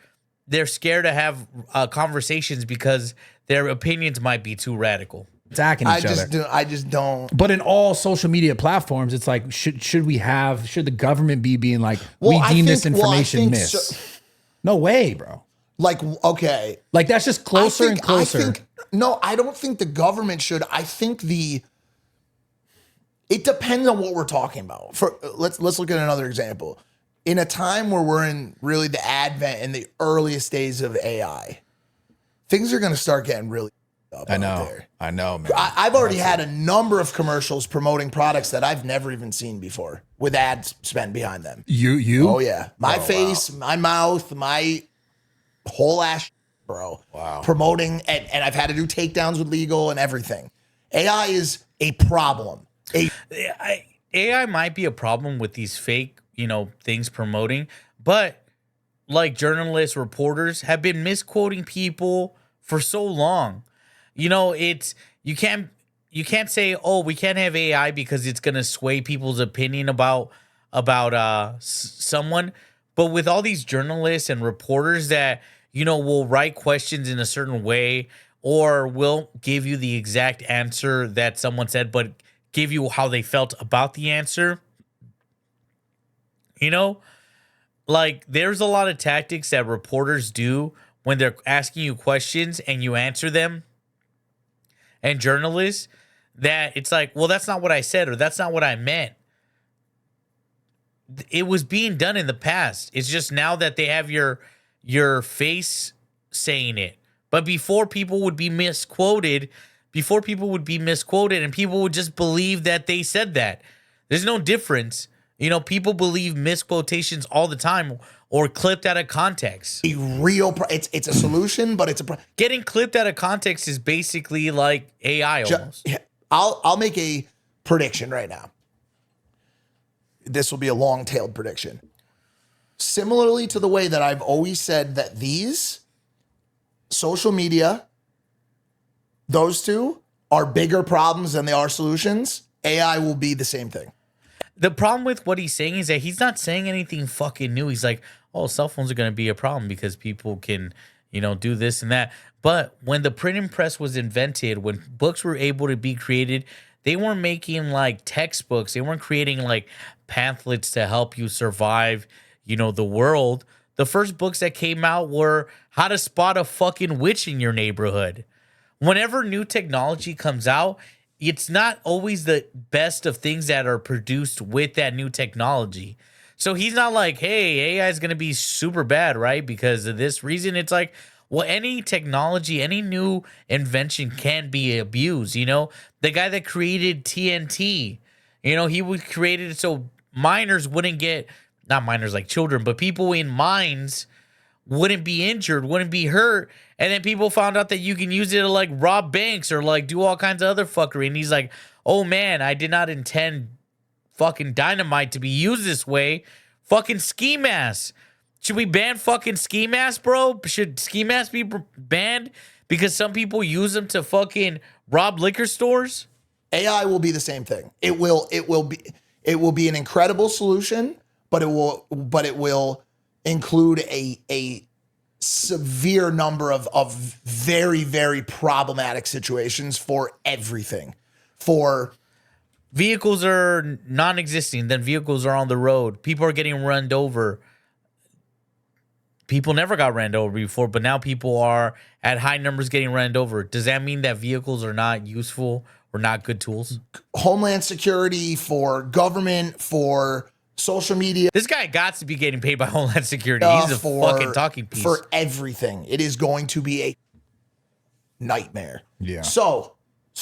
They're scared to have conversations because their opinions might be too radical. attacking each other. I just don't. But in all social media platforms, it's like, should the government be being like, we deem this information miss? No way, bro. Like, okay. Like that's just closer and closer. No, I don't think the government should. I think it depends on what we're talking about. Let's look at another example. In a time where we're in really the advent and the earliest days of AI, things are going to start getting really up I out know. there. I know, man. I've already had a number of commercials promoting products that I've never even seen before with ads spent behind them. You? Oh yeah. My face, my mouth, my whole ass, bro. Wow. Promoting, and I've had to do takedowns with legal and everything. AI is a problem. AI might be a problem with these fake, you know, things promoting, but like journalists, reporters have been misquoting people for so long. You know, it's you can't say, oh, we can't have AI because it's gonna sway people's opinion about someone. But with all these journalists and reporters that, you know, will write questions in a certain way or will give you the exact answer that someone said, but give you how they felt about the answer. You know, like there's a lot of tactics that reporters do when they're asking you questions and you answer them, and journalists, that it's like, well, that's not what I said, or that's not what I meant. It was being done in the past. It's just now that they have your your face saying it. But before people would be misquoted, and people would just believe that they said that. There's no difference. You know, people believe misquotations all the time or clipped out of context. It's a solution, but Getting clipped out of context is basically like AI almost. I'll make a prediction right now. This will be a long-tailed prediction. Similarly to the way that I've always said that these social media, those two are bigger problems than they are solutions, AI will be the same thing. The problem with what he's saying is that he's not saying anything fucking new. He's like, oh, cell phones are going to be a problem because people can, you know, do this and that. But when the printing press was invented, when books were able to be created, they weren't making like textbooks. They weren't creating like pamphlets to help you survive, you know, the world. The first books that came out were how to spot a fucking witch in your neighborhood. Whenever new technology comes out, it's not always the best of things that are produced with that new technology. So he's not like, hey, AI is going to be super bad, right? Because of this reason. It's like, well, any technology, any new invention can be abused. You know, the guy that created TNT, you know, he would create it so minors wouldn't get, not minors like children, but people in mines wouldn't be injured, wouldn't be hurt. And then people found out that you can use it to like rob banks or like do all kinds of other fuckery. And he's like, oh man, I did not intend fucking dynamite to be used this way. Fucking ski masks. Should we ban fucking ski masks, bro? Should ski masks be banned because some people use them to fucking rob liquor stores? AI will be the same thing. It will be an incredible solution, but it will include a severe number of very, very problematic situations for everything. For vehicles are non-existing, then vehicles are on the road. People are getting run over. People never got ran over before, but now people are at high numbers getting ran over. Does that mean that vehicles are not useful or not good tools? Homeland security, for government, for social media. This guy got to be getting paid by Homeland Security. He's a fucking talking piece. For everything. It is going to be a nightmare. Yeah. So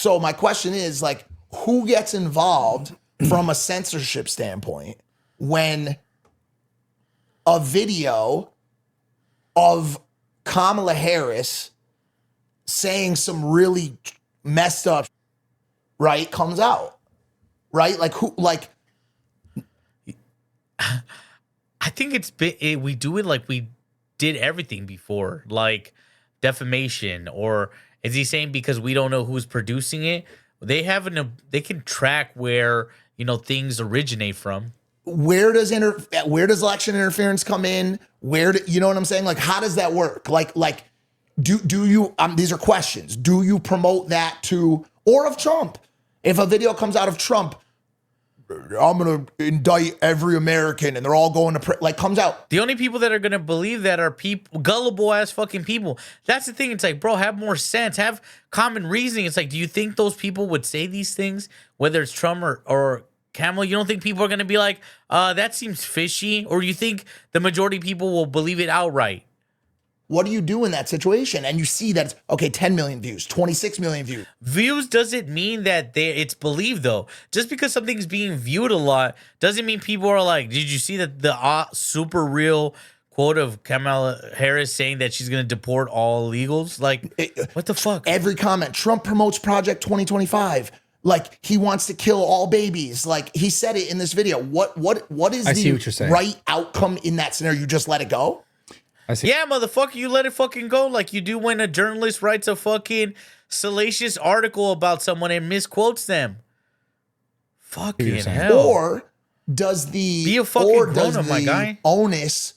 my question is, like, who gets involved from a censorship standpoint when a video of Kamala Harris saying some really messed up, right, comes out, right? Like, who, like, I think we do it like we did everything before, like defamation, or is he saying because we don't know who's producing it? They can track where, you know, things originate from. Where does election interference come in? You know what I'm saying? Like, how does that work? Like, do you, these are questions. Do you promote that to, or of Trump? If a video comes out of Trump, I'm going to indict every American and they're all going to, like, comes out. The only people that are going to believe that are people, gullible ass fucking people. That's the thing. It's like, bro, have more sense, have common reasoning. It's like, do you think those people would say these things, whether it's Trump or Kamala? You don't think people are going to be like, that seems fishy? Or you think the majority of people will believe it outright? What do you do in that situation? And you see that it's, okay, 10 million views, 26 million views. Views doesn't mean that it's believed, though. Just because something's being viewed a lot doesn't mean people are like, did you see that the super real quote of Kamala Harris saying that she's going to deport all illegals? Like, what the fuck? Every comment, Trump promotes Project 2025. Like, he wants to kill all babies. Like, he said it in this video. What is the right outcome in that scenario? You just let it go? Yeah, motherfucker, you let it fucking go like you do when a journalist writes a fucking salacious article about someone and misquotes them. Fucking hell. Or does the my guy, onus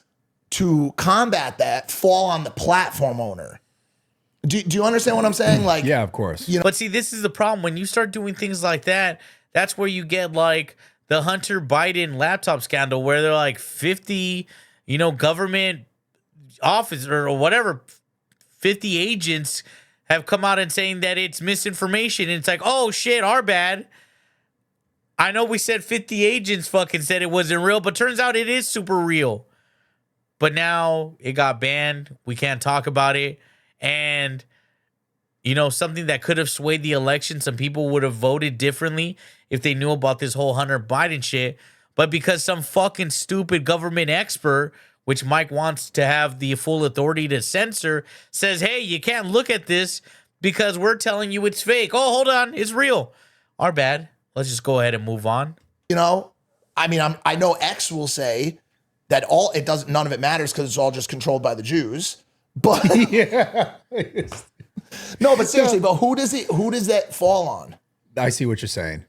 to combat that fall on the platform owner? Do you understand what I'm saying? Like, yeah, of course. You know, but see, this is the problem. When you start doing things like that, that's where you get like the Hunter Biden laptop scandal, where they're like 50, you know, government officer or whatever, 50 agents have come out and saying that it's misinformation. And it's like, oh shit, our bad. I know we said 50 agents fucking said it wasn't real, but turns out it is super real. but now it got banned. We can't talk about it. And, you know, something that could have swayed the election, some people would have voted differently if they knew about this whole Hunter Biden shit. But because some fucking stupid government expert, which Mike wants to have the full authority to censor, says, hey, you can't look at this because we're telling you it's fake. Oh, hold on, it's real. Our bad. Let's just go ahead and move on. You know, I mean, I know X will say that none of it matters because it's all just controlled by the Jews. But Yeah. no, but seriously, but who does that fall on? I see what you're saying.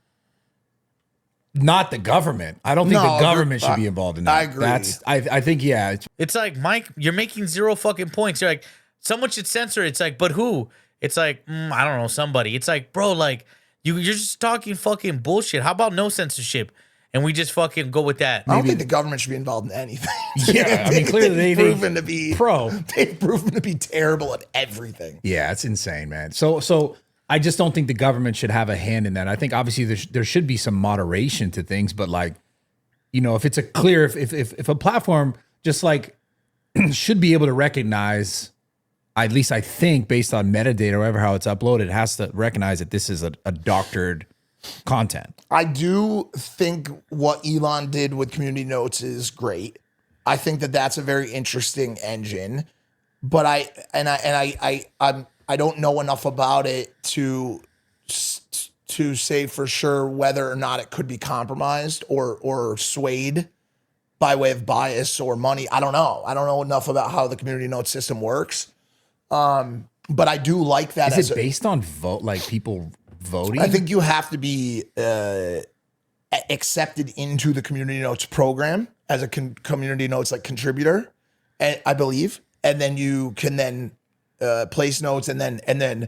Not the government. I don't think No, the government should be involved in that. I agree. I think, yeah. It's like, Mike, you're making zero fucking points. You're like, someone should censor it. It's like, but who? It's like, I don't know, somebody. It's like, bro, like, you're just talking fucking bullshit. How about no censorship? And we just fucking go with that. I don't think the government should be involved in anything. Yeah, I mean, clearly they've proven to be pro. They've proven to be terrible at everything. Yeah, it's insane, man. So I just don't think the government should have a hand in that. I think obviously there should be some moderation to things, but like, you know, if it's a clear, if a platform just like should be able to recognize, at least I think based on metadata or whatever, how it's uploaded, it has to recognize that this is a doctored content. I do think what Elon did with community notes is great. I think that that's a very interesting engine, but I don't know enough about it to say for sure whether or not it could be compromised or swayed by way of bias or money. I don't know. I don't know enough about how the community note system works. But I do like that. Is it based on people voting? I think you have to be accepted into the community notes program as a community notes like contributor, I believe, and then you can then place notes, and then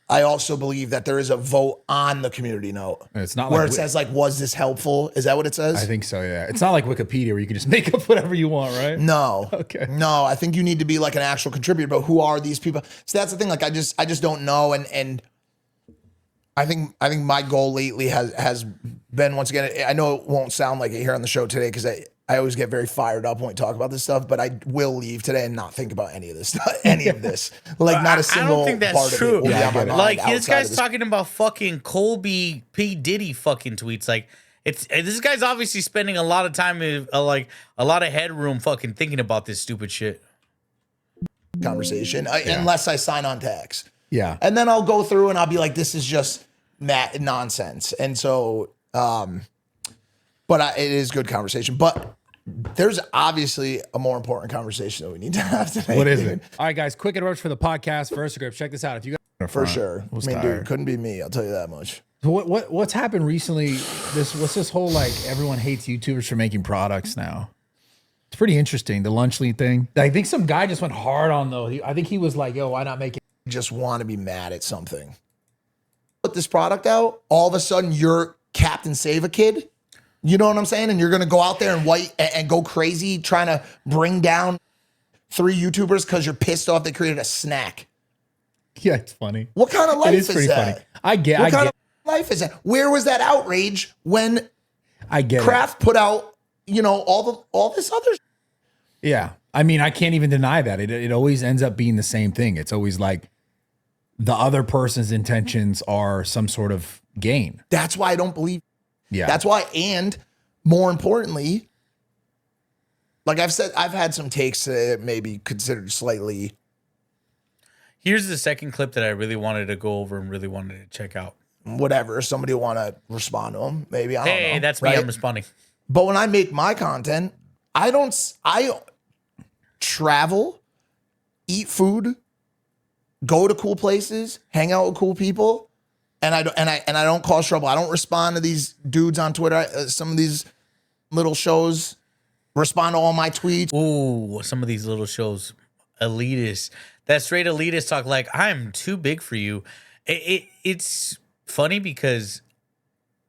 I also believe that there is a vote on the community note. It's not where like it says like, was this helpful? Is that what it says? I think so. Yeah, it's not like Wikipedia where you can just make up whatever you want, right? No. Okay. No, I think you need to be like an actual contributor. But who are these people? So that's the thing. Like I just don't know. And I think my goal lately has been, once again, I know it won't sound like it here on the show today because I always get very fired up when we talk about this stuff, but I will leave today and not think about any of this stuff, any of this. Like not a single I don't think that's part true. of it will be on my mind Like this outside guy's of this. talking about fucking Colby P. Diddy fucking tweets. Like this guy's obviously spending a lot of time, like a lot of headroom fucking thinking about this stupid shit. Conversation, unless I sign on to X. Yeah. And then I'll go through and I'll be like, this is just nonsense. And so, it is good conversation. But there's obviously a more important conversation that we need to have today. What is it? All right, guys, quick interruption for the podcast. First script, check this out. If you guys For sure. I mean, tired. dude, couldn't be me. I'll tell you that much. So what's happened recently? What's this whole like everyone hates YouTubers for making products now? It's pretty interesting. The lunch lead thing. I think some guy just went hard on though. I think he was like, "Yo, why not make it?" Just want to be mad at something. Put this product out. All of a sudden, you're Captain Save a Kid. You know what I'm saying? And you're gonna go out there and go crazy trying to bring down 3 YouTubers because you're pissed off they created a snack. Yeah, it's funny. What kind of life It is pretty that? funny. I get. What kind of life is that? Where was that outrage when I get. Kraft put out, all this other? Yeah, I mean, I can't even deny that. It always ends up being the same thing. It's always like the other person's intentions are some sort of gain. That's why I don't believe. Yeah, That's why, and more importantly, like I've said, I've had some takes that maybe considered slightly. Here's the second clip that I really wanted to go over and really wanted to check out. Whatever, somebody want to respond to them, maybe. I don't know. Hey, that's me. right? I'm responding. But when I make my content, I travel, eat food, go to cool places, hang out with cool people, and I don't cause trouble. I don't respond to these dudes on Twitter. Some of these little shows respond to all my tweets. Ooh, some of these little shows, elitist. That straight elitist talk like, I'm too big for you. It's funny because,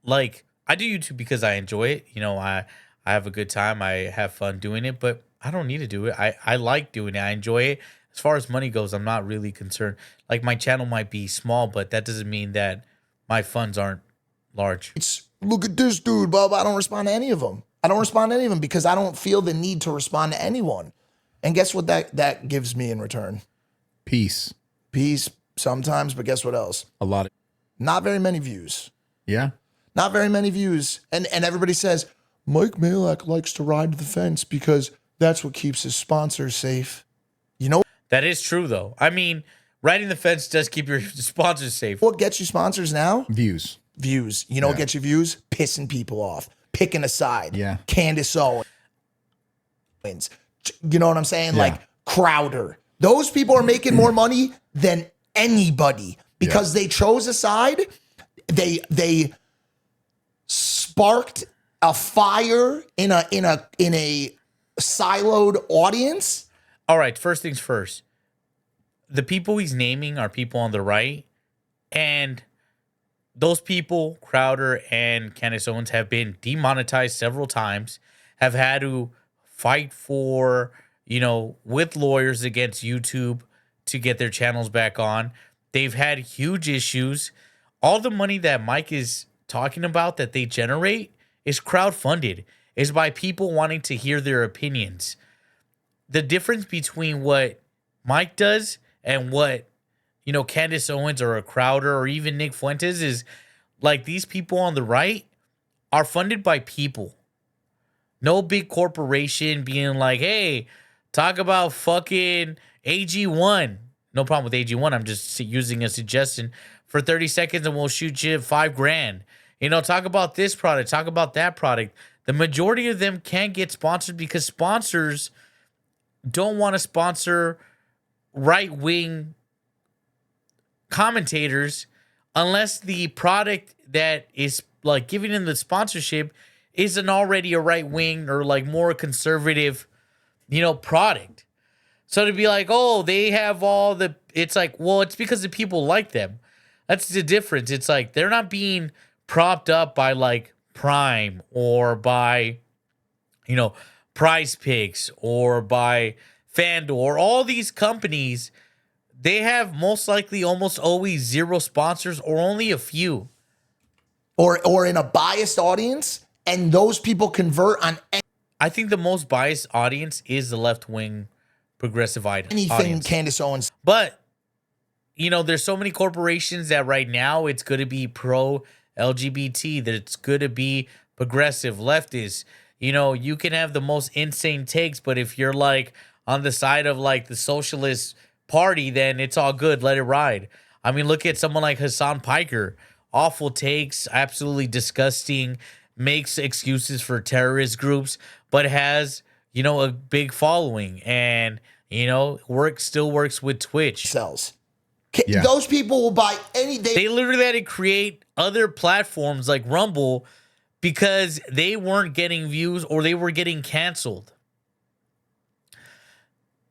like, I do YouTube because I enjoy it. I have a good time. I have fun doing it, but I don't need to do it. I like doing it. I enjoy it. As far as money goes, I'm not really concerned. Like, my channel might be small, but that doesn't mean that my funds aren't large. Look at this dude, blah, blah. I don't respond to any of them. I don't respond to any of them because I don't feel the need to respond to anyone. And guess what that gives me in return? Peace. Peace sometimes, but guess what else? A lot of Not very many views. yeah. Not very many views. And everybody says, Mike Majlak likes to ride the fence because that's what keeps his sponsors safe. You know That is true, though. I mean, riding the fence does keep your sponsors safe. what gets you sponsors now? Views. Views. You know what gets you views? Pissing people off. Picking a side. Yeah. Candace Owens. You know what I'm saying? Yeah. Like Crowder. Those people are making more money than anybody because they chose a side. They sparked a fire in a siloed audience. All right, first things first. The people he's naming are people on the right, and those people, Crowder and Candace Owens, have been demonetized several times, have had to fight for, with lawyers against YouTube to get their channels back on. They've had huge issues. All the money that Mike is talking about that they generate is crowdfunded, is by people wanting to hear their opinions. The difference between what Mike does and what, Candace Owens or a Crowder or even Nick Fuentes is, like, these people on the right are funded by people. No big corporation being like, hey, talk about fucking AG1. No problem with AG1. I'm just using a suggestion for 30 seconds and we'll shoot you $5,000. Talk about this product, talk about that product. The majority of them can't get sponsored because sponsors don't want to sponsor right-wing commentators unless the product that is like giving them the sponsorship isn't already a right-wing or like more conservative, product. So to be like, oh, they have it's like, well, it's because the people like them. That's the difference. It's like they're not being propped up by like Prime or by, Prize Picks or by FanDuel or all these companies. They have most likely almost always zero sponsors or only a few. Or in a biased audience, and those people convert on I think the most biased audience is the left-wing progressive anything audience. Candace Owens. But, there's so many corporations that right now it's going to be pro-LGBT, that it's going to be progressive, leftist. You can have the most insane takes, but if you're like on the side of like the socialist party, then it's all good. Let it ride. I mean, look at someone like Hassan Piker. Awful takes, absolutely disgusting, makes excuses for terrorist groups, but has, a big following and, still works with Twitch. Sells. Those people will buy They literally had to create other platforms like Rumble because they weren't getting views or they were getting canceled.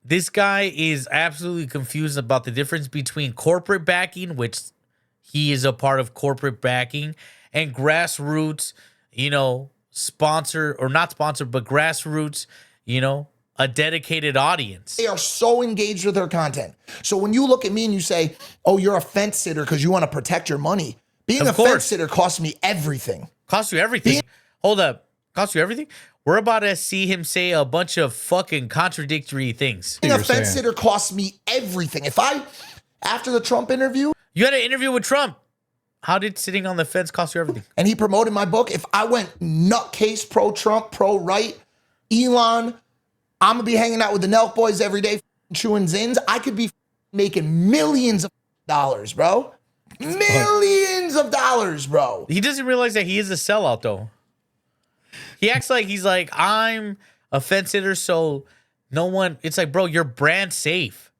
This guy is absolutely confused about the difference between corporate backing, which he is a part of corporate backing, and grassroots, sponsor or not sponsored, but grassroots, a dedicated audience. They are so engaged with their content. So when you look at me and you say, oh, you're a fence sitter because you want to protect your money. Being a fence sitter costs me everything. Costs you everything. Hold up. Costs you everything? We're about to see him say a bunch of fucking contradictory things. Being a fence sitter costs me everything. After the Trump interview. You had an interview with Trump. How did sitting on the fence cost you everything? And he promoted my book. If I went nutcase, pro-Trump, pro-right, Elon, I'm going to be hanging out with the Nelk boys every day, chewing zins. I could be making millions of dollars, bro. Millions of dollars, bro. He doesn't realize that he is a sellout, though. He acts like he's like, I'm a fence sitter, so no one... It's like, bro, you're brand safe.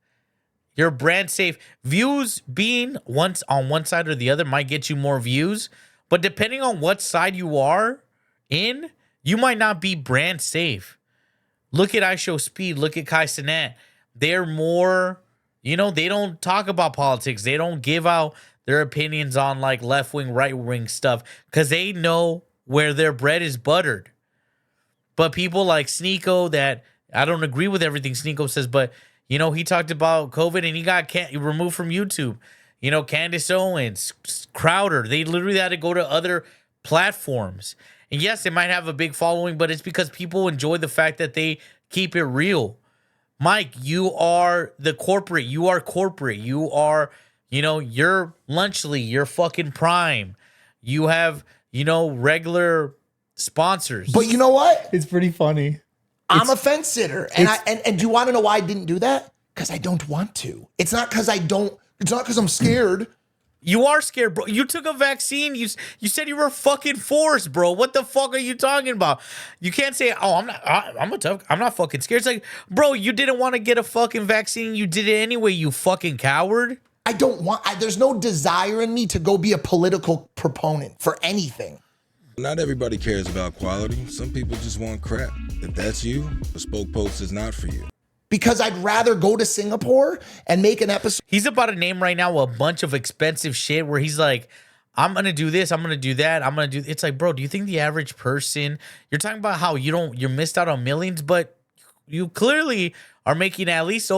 You're brand safe. Views being once on one side or the other might get you more views, but depending on what side you are in, you might not be brand safe. Look at iShowSpeed. Look at Kai Cenat. They're more, they don't talk about politics. They don't give out their opinions on like left-wing, right-wing stuff because they know where their bread is buttered. But people like Sneeko, that I don't agree with everything Sneeko says, but, he talked about COVID and he got removed from YouTube. Candace Owens, Crowder, they literally had to go to other platforms. And yes, they might have a big following, but it's because people enjoy the fact that they keep it real. Mike, you are the corporate. You are corporate. You are, you're Lunchly. You're fucking Prime. You have, regular sponsors. But you know what? It's pretty funny. I'm a fence sitter. And do you want to know why I didn't do that? Because I don't want to. It's not because I'm scared. You are scared, bro. You took a vaccine. You said you were fucking forced, bro. What the fuck are you talking about? You can't say, "Oh, I'm not fucking scared." It's like, bro, you didn't want to get a fucking vaccine. You did it anyway, you fucking coward. I don't want, there's no desire in me to go be a political proponent for anything. Not everybody cares about quality. Some people just want crap. If that's you, the Spoke Post is not for you. Because I'd rather go to Singapore and make an episode. He's about to name right now a bunch of expensive shit where he's like, I'm going to do this. I'm going to do that. I'm going to do. It's like, bro, do you think the average person, you're talking about how you missed out on millions, but you clearly are making at least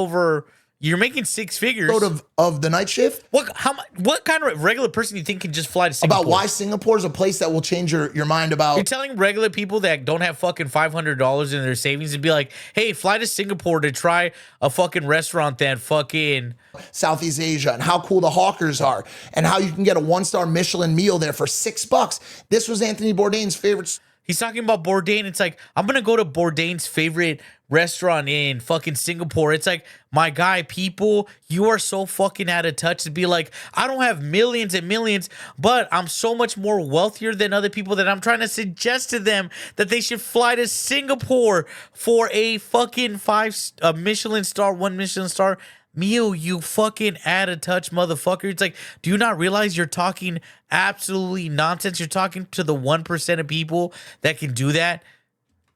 you're making six figures. Of the night shift. What kind of regular person do you think can just fly to Singapore? About why Singapore is a place that will change your mind about. You're telling regular people that don't have fucking $500 in their savings and be like, hey, fly to Singapore to try a fucking restaurant that fucking Southeast Asia and how cool the hawkers are and how you can get a 1-star Michelin meal there for $6. This was Anthony Bourdain's favorite. He's talking about Bourdain. It's like, I'm going to go to Bourdain's favorite restaurant in fucking Singapore. It's like, my guy, people, you are so fucking out of touch to be like, I don't have millions and millions, but I'm so much more wealthier than other people that I'm trying to suggest to them that they should fly to Singapore for a fucking one Michelin star meal, you fucking out of touch motherfucker. It's like, do you not realize you're talking absolutely nonsense? You're talking to the 1% of people that can do that.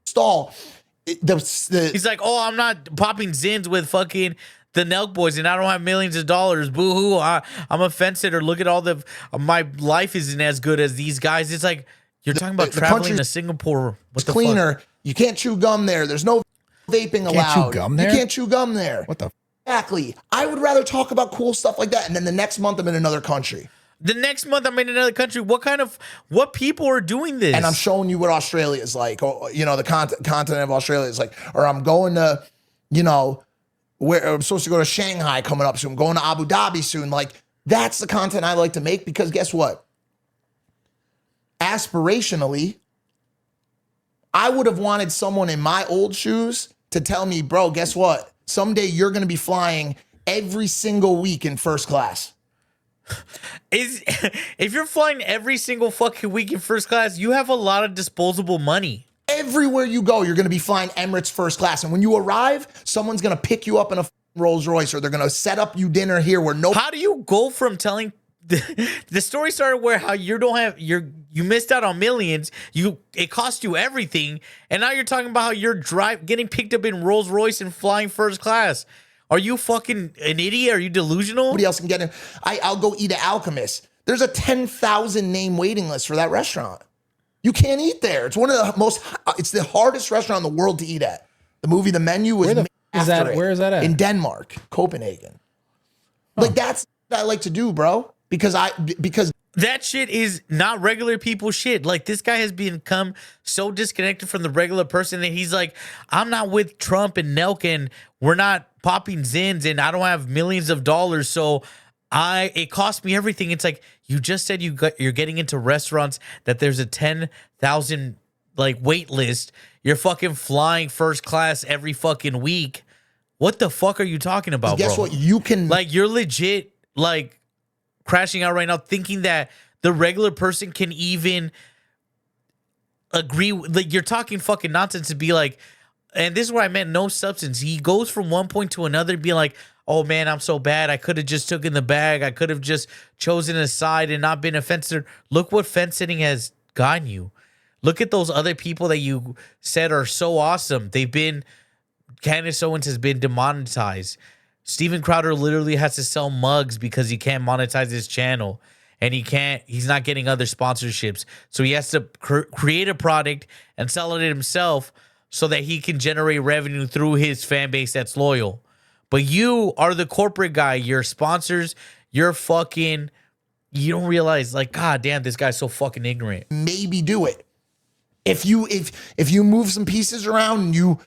Stall. He's like, oh, I'm not popping zins with fucking the Nelk boys and I don't have millions of dollars. Boo hoo. I'm a fence sitter. Look at all my life isn't as good as these guys. It's like, you're talking about traveling to Singapore. It's cleaner. You can't chew gum there. There's no vaping allowed. Can't chew gum there? You can't chew gum there. What the? Exactly. I would rather talk about cool stuff like that. And then the next month I'm in another country. The next month I'm in another country. What people are doing this? And I'm showing you what Australia is like, or, the continent of Australia is like, or I'm going to, where I'm supposed to go to Shanghai coming up soon. I'm going to Abu Dhabi soon. Like, that's the content I like to make because guess what? Aspirationally, I would have wanted someone in my old shoes to tell me, bro, guess what? Someday you're going to be flying every single week in first class. If you're flying every single fucking week in first class, you have a lot of disposable money. Everywhere you go, you're going to be flying Emirates first class. And when you arrive, someone's going to pick you up in a Rolls Royce or they're going to set up you dinner here where no. How do you go from telling the story started where how you missed out on millions, it cost you everything, and now you're talking about how you're getting picked up in Rolls Royce and flying first class. Are you fucking an idiot? Are you delusional? Nobody else can get in. I'll go eat at Alchemist. There's a 10,000 name waiting list for that restaurant. You can't eat there. It's one of the it's the hardest restaurant in the world to eat at. The movie The Menu was where is that at? In Denmark, Copenhagen. Like that's what I like to do, bro. Because that shit is not regular people shit. Like, this guy has become so disconnected from the regular person that he's like, I'm not with Trump and Nelk and we're not popping zins and I don't have millions of dollars. So it cost me everything. It's like, you just said you're getting into restaurants that there's a 10,000 like wait list. You're fucking flying first class every fucking week. What the fuck are you talking about, guess bro? what? You can, like, you're legit like crashing out right now thinking that the regular person can even agree. Like, you're talking fucking nonsense to be like, and this is what I meant, no substance. He goes from one point to another, being like, oh man, I'm so bad. I could have just taken the bag. I could have just chosen a side and not been a fence sitter. Look what fence sitting has gotten you. Look at those other people that you said are so awesome. Candace Owens has been demonetized. Steven Crowder literally has to sell mugs because he can't monetize his channel. And he's not getting other sponsorships. So he has to create a product and sell it himself so that he can generate revenue through his fan base that's loyal. But you are the corporate guy. Your sponsors, you don't realize, like, God damn, this guy's so fucking ignorant. maybe do it. If you move some pieces around and you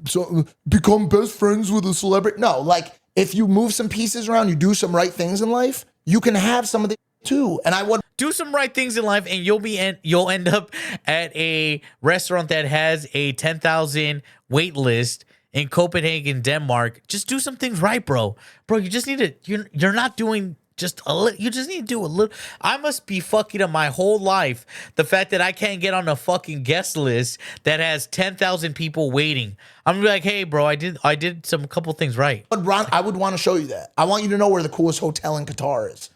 so become best friends with a celebrity. No, like if you move some pieces around, you do some right things in life, you can have some of the too. And I would do some right things in life, and you'll end up at a restaurant that has a 10,000 wait list in Copenhagen, Denmark. Just do some things right, bro. Bro, you just need to. You're not doing just a little. You just need to do a little. I must be fucking up my whole life. The fact that I can't get on a fucking guest list that has 10,000 people waiting. I'm gonna be like, hey, bro, I did some couple things right. But Ron, I would want to show you that. I want you to know where the coolest hotel in Qatar is.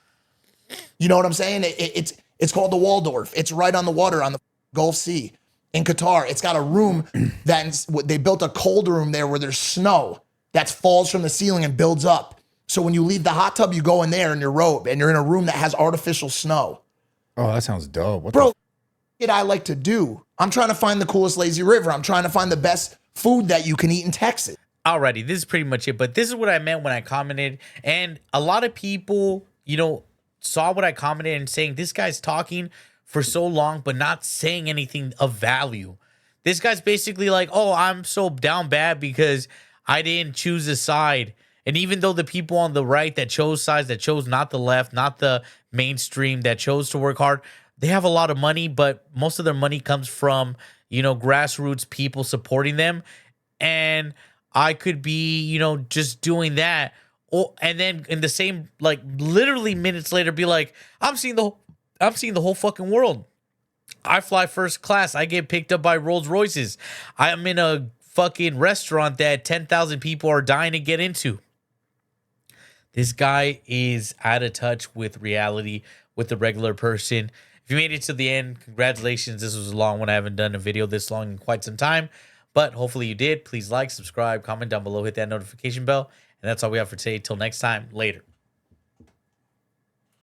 You know what I'm saying? It's called the Waldorf. It's right on the water on the Gulf Sea in Qatar. It's got a room that they built a cold room there where there's snow that falls from the ceiling and builds up. So when you leave the hot tub, you go in there in your robe and you're in a room that has artificial snow. Oh, that sounds dope. What Bro, what I like to do. I'm trying to find the coolest lazy river. I'm trying to find the best food that you can eat in Texas. Alrighty, this is pretty much it. But this is what I meant when I commented. And a lot of people, saw what I commented and saying this guy's talking for so long, but not saying anything of value. This guy's basically like, oh, I'm so down bad because I didn't choose a side. And even though the people on the right that chose sides, that chose not the left, not the mainstream, that chose to work hard, they have a lot of money, but most of their money comes from, grassroots people supporting them. And I could be, just doing that. Oh, and then in the same, literally minutes later, be like, I'm seeing the whole fucking world. I fly first class. I get picked up by Rolls Royces. I'm in a fucking restaurant that 10,000 people are dying to get into. This guy is out of touch with reality, with the regular person. If you made it to the end, congratulations. This was a long one. I haven't done a video this long in quite some time, but hopefully you did. Please like, subscribe, comment down below, hit that notification bell. And that's all we have for today. Till next time, later.